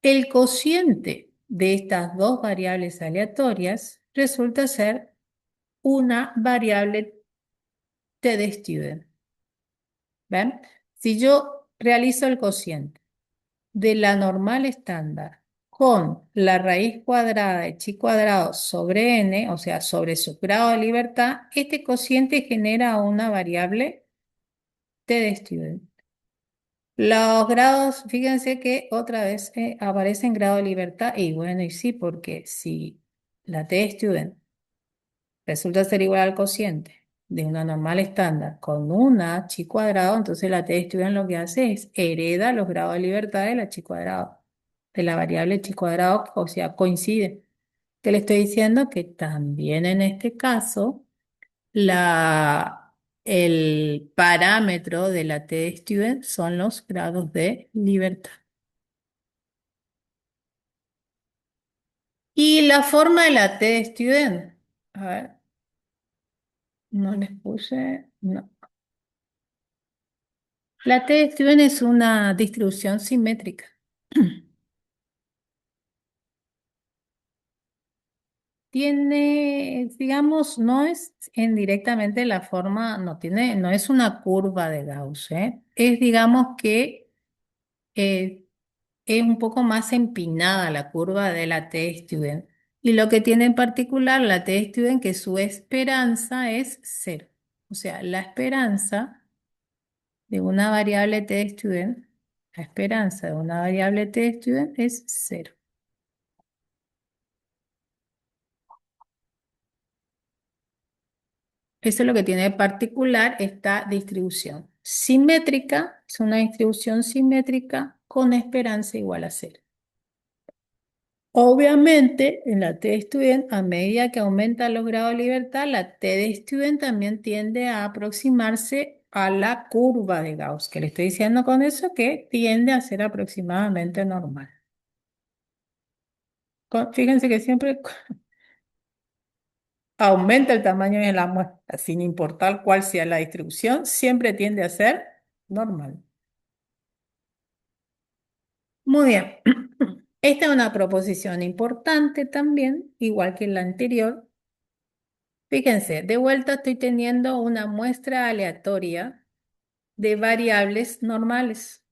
El cociente de estas dos variables aleatorias resulta ser una variable t de student. ¿Ven? Si yo realizo el cociente de la normal estándar con la raíz cuadrada de chi cuadrado sobre n, o sea, sobre su grado de libertad, este cociente genera una variable t de student. Los grados, fíjense que otra vez aparece en grado de libertad, y bueno, y sí, porque si la t de student resulta ser igual al cociente de una normal estándar con una chi cuadrado, entonces la t de student lo que hace es hereda los grados de libertad de la chi cuadrado, de la variable chi cuadrado, o sea, coincide. Que le estoy diciendo que también en este caso el parámetro de la t de student son los grados de libertad. Y la forma de la t de student, a ver, no les puse, no. La t de Steven es una distribución simétrica. Tiene, digamos, no es en directamente la forma, no es una curva de Gauss, ¿eh? Es, digamos que eh, es un poco más empinada la curva de la t de Student. Y lo que tiene en particular la t de Student que su esperanza es cero. O sea, la esperanza de una variable t de Student, la esperanza de una variable t de Student es cero. Eso es lo que tiene de particular esta distribución. Simétrica es una distribución simétrica con esperanza igual a cero. Obviamente, en la t de student, a medida que aumentan los grados de libertad, la t de student también tiende a aproximarse a la curva de Gauss, que le estoy diciendo con eso que tiende a ser aproximadamente normal. Fíjense que siempre aumenta el tamaño de la muestra, sin importar cuál sea la distribución, siempre tiende a ser normal. Muy bien. Esta es una proposición importante también, igual que la anterior. Fíjense, de vuelta estoy teniendo una muestra aleatoria de variables normales.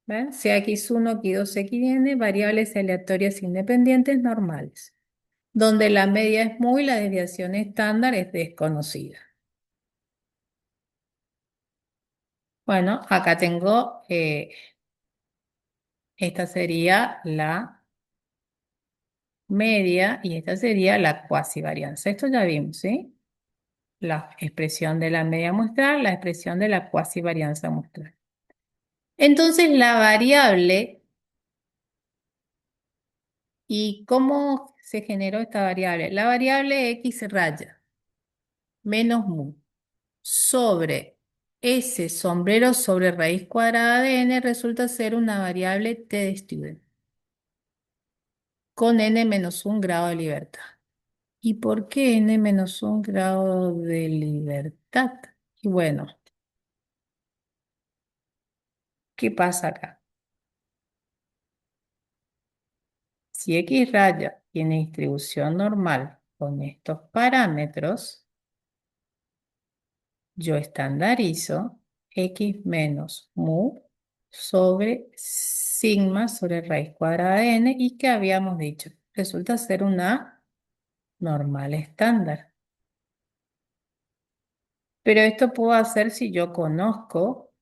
¿Ven? Sea x1, x2, xn, variables aleatorias independientes normales, donde la media es muy, la desviación estándar es desconocida. Bueno, acá tengo, esta sería la media y esta sería la cuasivarianza. Esto ya vimos, ¿sí? La expresión de la media muestral, la expresión de la cuasivarianza muestral. Entonces, la variable, ¿y cómo se generó esta variable? La variable x raya menos mu sobre S sombrero sobre raíz cuadrada de n resulta ser una variable t de student con n menos un grado de libertad. ¿Y por qué n menos un grado de libertad? Y bueno, ¿qué pasa acá? Si x raya tiene distribución normal con estos parámetros, yo estandarizo x menos mu sobre sigma sobre raíz cuadrada de n y que habíamos dicho, resulta ser una normal estándar. Pero esto puedo hacer si yo conozco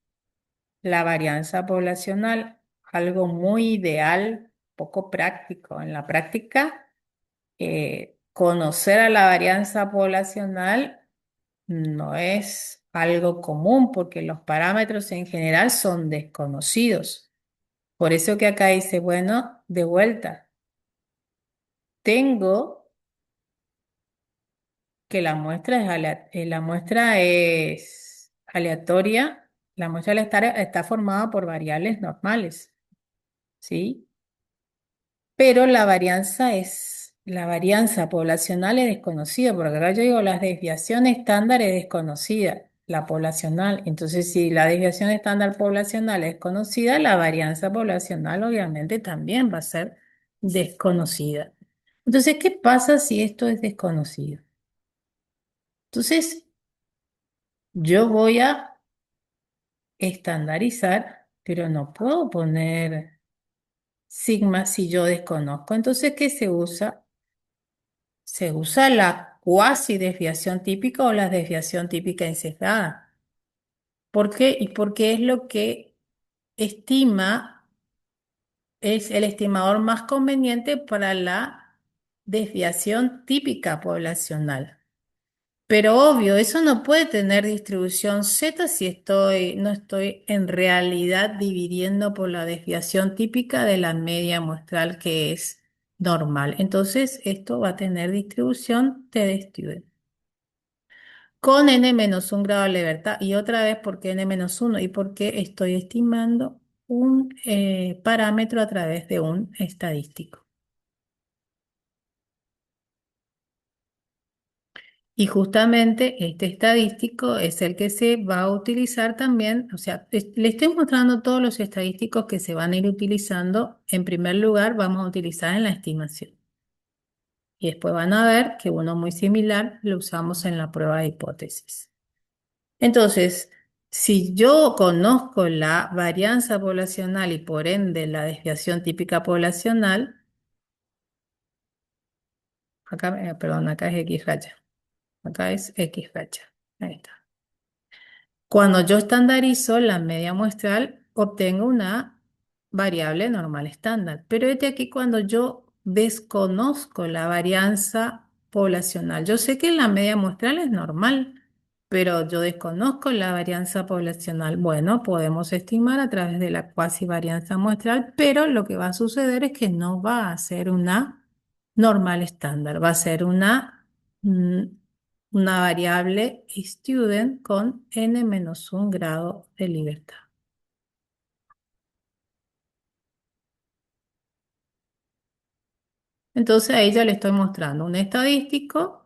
la varianza poblacional, algo muy ideal, poco práctico. En la práctica, conocer a la varianza poblacional no es algo común porque los parámetros en general son desconocidos. Por eso que acá dice, bueno, de vuelta, tengo que la muestra es aleatoria, la muestra está formada por variables normales, ¿sí? Pero la varianza poblacional es desconocida, porque acá yo digo, la desviación estándar es desconocida, la poblacional. Entonces, si la desviación estándar poblacional es conocida, la varianza poblacional obviamente también va a ser desconocida. Entonces, ¿qué pasa si esto es desconocido? Entonces, yo voy a estandarizar, pero no puedo poner sigma si yo desconozco. Entonces, ¿qué se usa? Se usa la cuasi desviación típica o la desviación típica sesgada. ¿Por qué? Y porque es lo que estima, es el estimador más conveniente para la desviación típica poblacional. Pero obvio, eso no puede tener distribución Z si no estoy en realidad dividiendo por la desviación típica de la media muestral que es normal. Entonces, esto va a tener distribución T de Student con n menos un grado de libertad. Y otra vez, ¿por qué n menos uno? Y porque estoy estimando un parámetro a través de un estadístico. Y justamente este estadístico es el que se va a utilizar también, o sea, le estoy mostrando todos los estadísticos que se van a ir utilizando. En primer lugar, vamos a utilizar en la estimación. Y después van a ver que uno muy similar lo usamos en la prueba de hipótesis. Entonces, si yo conozco la varianza poblacional y por ende la desviación típica poblacional, acá, perdón, acá es X raya, acá es X raya, ahí está. Cuando yo estandarizo la media muestral, obtengo una variable normal estándar. Pero este aquí cuando yo desconozco la varianza poblacional. Yo sé que la media muestral es normal, pero yo desconozco la varianza poblacional. Bueno, podemos estimar a través de la cuasi varianza muestral, pero lo que va a suceder es que no va a ser una normal estándar, va a ser mm, una variable student con n menos un grado de libertad. Entonces ahí ya le estoy mostrando un estadístico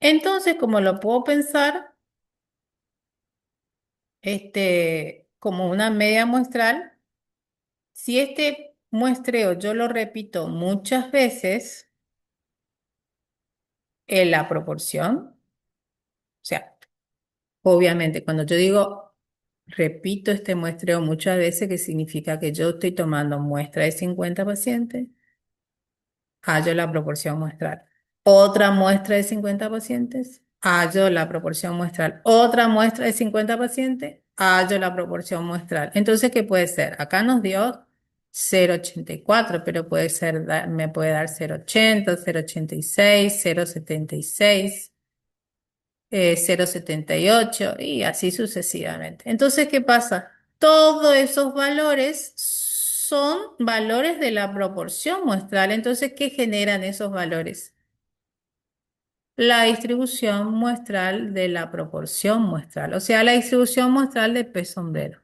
Entonces, como lo puedo pensar, como una media muestral, si este muestreo yo lo repito muchas veces en la proporción, o sea, obviamente cuando yo digo repito este muestreo muchas veces, que significa que yo estoy tomando muestra de 50 pacientes, hallo la proporción muestral. Otra muestra de 50 pacientes, hallo la proporción muestral. Otra muestra de 50 pacientes, hallo la proporción muestral. Entonces, ¿qué puede ser? Acá nos dio 0,84, pero puede ser, me puede dar 0,80, 0,86, 0,76, 0,78 y así sucesivamente. Entonces, ¿qué pasa? Todos esos valores son valores de la proporción muestral. Entonces, ¿qué generan esos valores? La distribución muestral de la proporción muestral, o sea, la distribución muestral de P sombrero.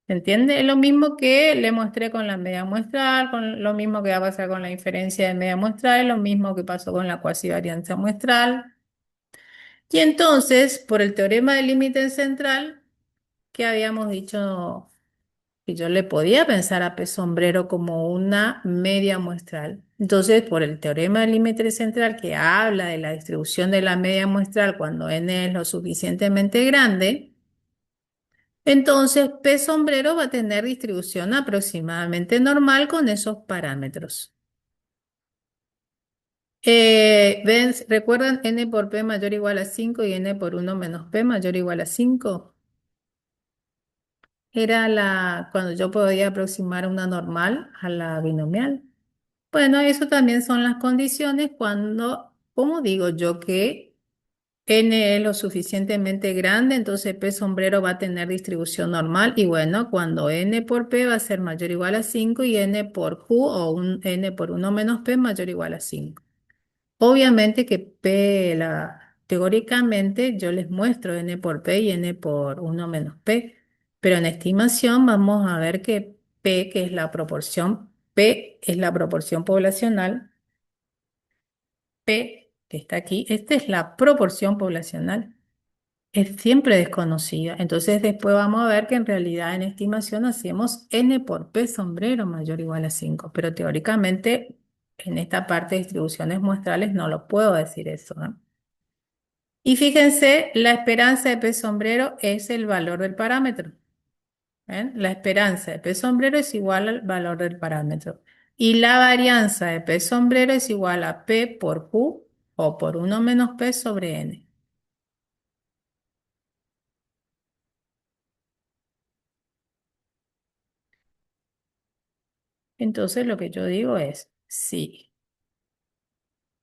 ¿Entiende? Es lo mismo que le mostré con la media muestral, con lo mismo que va a pasar con la inferencia de media muestral, es lo mismo que pasó con la cuasivarianza muestral. Y entonces, por el teorema del límite central, que habíamos dicho que yo le podía pensar a P sombrero como una media muestral. Entonces, por el teorema del límite central que habla de la distribución de la media muestral cuando n es lo suficientemente grande, entonces P sombrero va a tener distribución aproximadamente normal con esos parámetros. ¿Ven? ¿Recuerdan n por P mayor o igual a 5 y n por 1 menos P mayor o igual a 5? Era cuando yo podía aproximar una normal a la binomial. Bueno, eso también son las condiciones cuando, como digo yo, que n es lo suficientemente grande, entonces P sombrero va a tener distribución normal y bueno, cuando n por P va a ser mayor o igual a 5 y n por Q o n por 1 menos P mayor o igual a 5. Obviamente que teóricamente yo les muestro n por P y n por 1 menos P, pero en estimación vamos a ver que P, que es la proporción, P es la proporción poblacional, P, que está aquí, esta es la proporción poblacional, es siempre desconocida. Entonces después vamos a ver que en realidad en estimación hacemos n por P sombrero mayor o igual a 5, pero teóricamente en esta parte de distribuciones muestrales no lo puedo decir eso, ¿no? Y fíjense, la esperanza de P sombrero es el valor del parámetro. ¿Ven? La esperanza de P sombrero es igual al valor del parámetro. Y la varianza de P sombrero es igual a P por Q o por 1 menos P sobre N. Entonces lo que yo digo es, si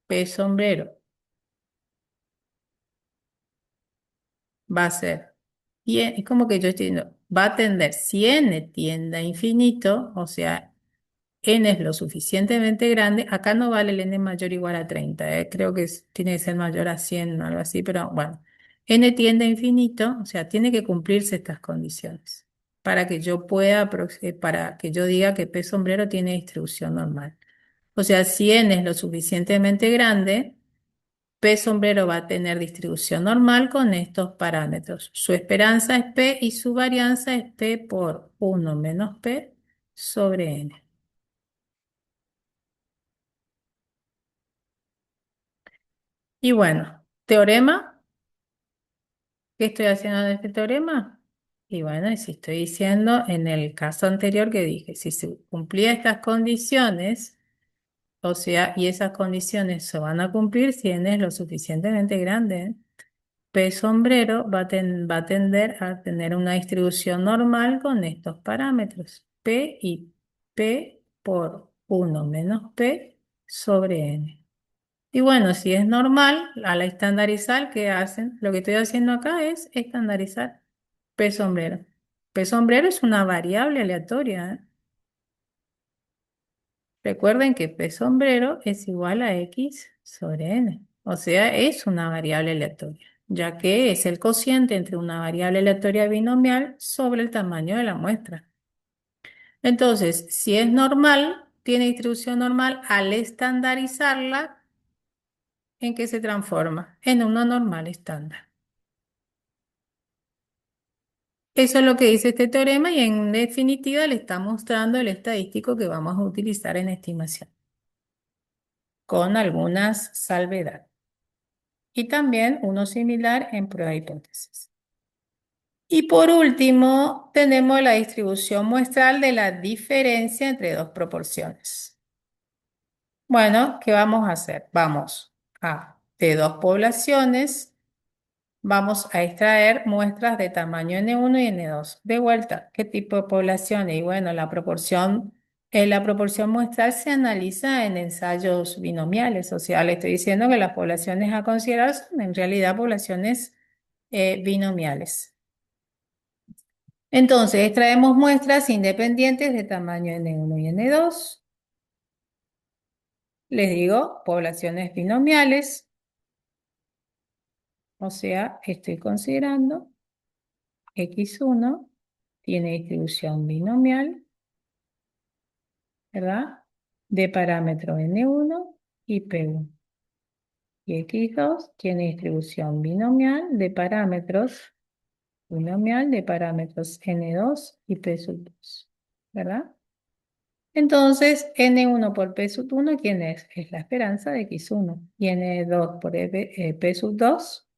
P sombrero va a ser, y es como que yo estoy diciendo, va a tender, si N tiende a infinito, o sea, n es lo suficientemente grande, acá no vale el n mayor o igual a 30, creo que tiene que ser mayor a 100 o algo así, pero bueno, n tiende a infinito, o sea, tiene que cumplirse estas condiciones para que yo pueda, para que yo diga que P sombrero tiene distribución normal. O sea, si n es lo suficientemente grande, P sombrero va a tener distribución normal con estos parámetros. Su esperanza es P y su varianza es P por 1 menos P sobre n. Y bueno, teorema, ¿qué estoy haciendo en este teorema? Y bueno, y si estoy diciendo en el caso anterior que dije, si se cumplía estas condiciones, o sea, y esas condiciones se van a cumplir si n es lo suficientemente grande, ¿eh? P sombrero va a tender a tener una distribución normal con estos parámetros, P y P por 1 menos P sobre n. Y bueno, si es normal, al estandarizar, ¿qué hacen? Lo que estoy haciendo acá es estandarizar P sombrero. P sombrero es una variable aleatoria, ¿eh? Recuerden que P sombrero es igual a X sobre N. O sea, es una variable aleatoria, ya que es el cociente entre una variable aleatoria binomial sobre el tamaño de la muestra. Entonces, si es normal, tiene distribución normal, al estandarizarla, ¿En qué se transforma? En uno normal estándar. Eso es lo que dice este teorema y en definitiva le está mostrando el estadístico que vamos a utilizar en estimación, con algunas salvedades. Y también uno similar en prueba de hipótesis. Y por último, tenemos la distribución muestral de la diferencia entre dos proporciones. Bueno, ¿qué vamos a hacer? Vamos a, de dos poblaciones, vamos a extraer muestras de tamaño N1 y N2. De vuelta, ¿qué tipo de poblaciones? Y bueno, la proporción muestral se analiza en ensayos binomiales, o sea, le estoy diciendo que las poblaciones a considerar son en realidad poblaciones binomiales. Entonces, extraemos muestras independientes de tamaño N1 y N2. Les digo, poblaciones binomiales, o sea, estoy considerando X1 tiene distribución binomial, ¿verdad? De parámetro N1 y P1. Y X2 tiene distribución binomial de parámetros N2 y P sub 2, ¿verdad? Entonces, N1 por P sub 1, ¿quién es? Es la esperanza de X1. Y N2 por P sub 2,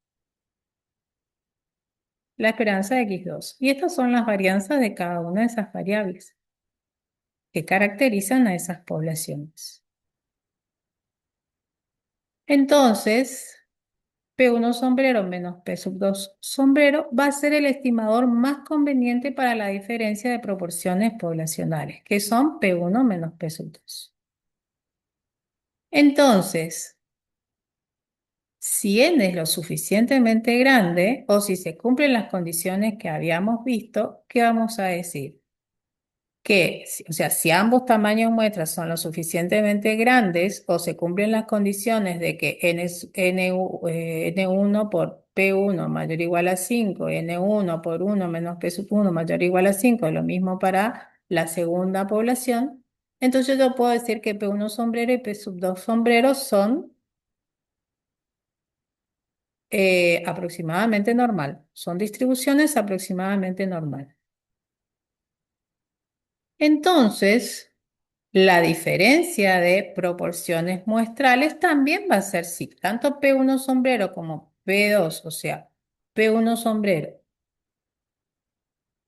la esperanza de X2. Y estas son las varianzas de cada una de esas variables que caracterizan a esas poblaciones. Entonces, P1 sombrero menos P sub 2 sombrero va a ser el estimador más conveniente para la diferencia de proporciones poblacionales, que son P1 menos P sub 2. Entonces, si n es lo suficientemente grande o si se cumplen las condiciones que habíamos visto, ¿qué vamos a decir? Que, o sea, si ambos tamaños muestras son lo suficientemente grandes o se cumplen las condiciones de que N1 por P1 mayor o igual a 5, N1 por 1 menos P sub 1 mayor o igual a 5, lo mismo para la segunda población, entonces yo puedo decir que P1 sombrero y P sub 2 sombrero son aproximadamente normal. Son distribuciones aproximadamente normal. Entonces, la diferencia de proporciones muestrales también va a ser sí. Tanto P1 sombrero como P2, o sea, P1 sombrero,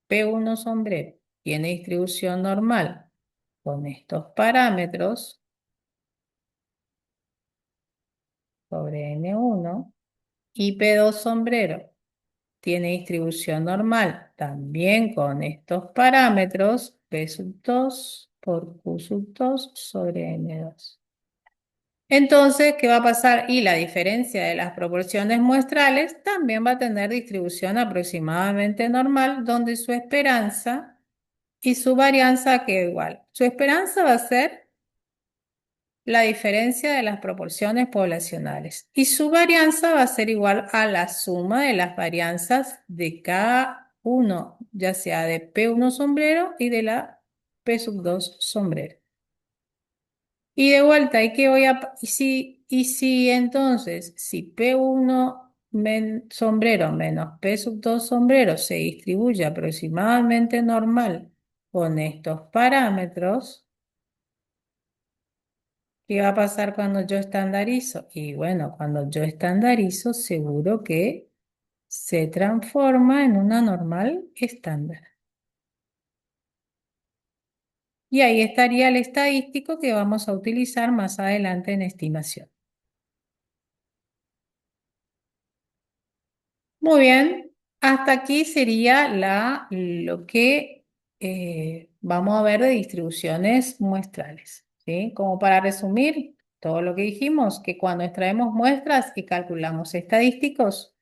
P1 sombrero tiene distribución normal con estos parámetros sobre N1 y P2 sombrero tiene distribución normal también con estos parámetros, P sub 2 por Q sub 2 sobre N2. Entonces, ¿qué va a pasar? Y la diferencia de las proporciones muestrales también va a tener distribución aproximadamente normal, donde su esperanza y su varianza queda igual. Su esperanza va a ser la diferencia de las proporciones poblacionales. Y su varianza va a ser igual a la suma de las varianzas de cada uno, ya sea de P1 sombrero y de la P sub 2 sombrero. Y de vuelta, y si entonces, si P1 sombrero menos P sub 2 sombrero se distribuye aproximadamente normal con estos parámetros, ¿qué va a pasar cuando yo estandarizo? Y bueno, cuando yo estandarizo, seguro que se transforma en una normal estándar. Y ahí estaría el estadístico que vamos a utilizar más adelante en estimación. Muy bien, hasta aquí sería lo que vamos a ver de distribuciones muestrales, ¿sí? Como para resumir todo lo que dijimos, que cuando extraemos muestras y calculamos estadísticos,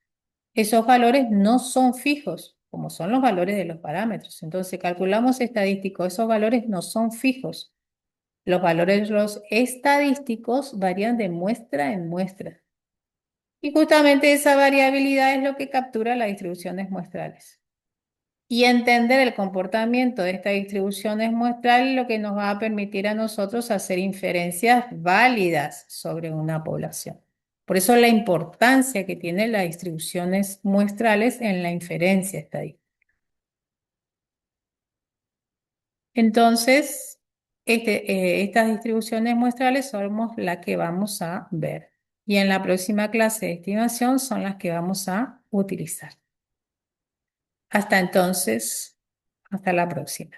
esos valores no son fijos, como son los valores de los parámetros. Entonces, calculamos estadísticos, esos valores no son fijos. Los valores los estadísticos varían de muestra en muestra. Y justamente esa variabilidad es lo que captura las distribuciones muestrales. Y entender el comportamiento de estas distribuciones muestrales es lo que nos va a permitir a nosotros hacer inferencias válidas sobre una población. Por eso la importancia que tienen las distribuciones muestrales en la inferencia estadística. Entonces, estas distribuciones muestrales somos las que vamos a ver. Y en la próxima clase de estimación son las que vamos a utilizar. Hasta entonces, hasta la próxima.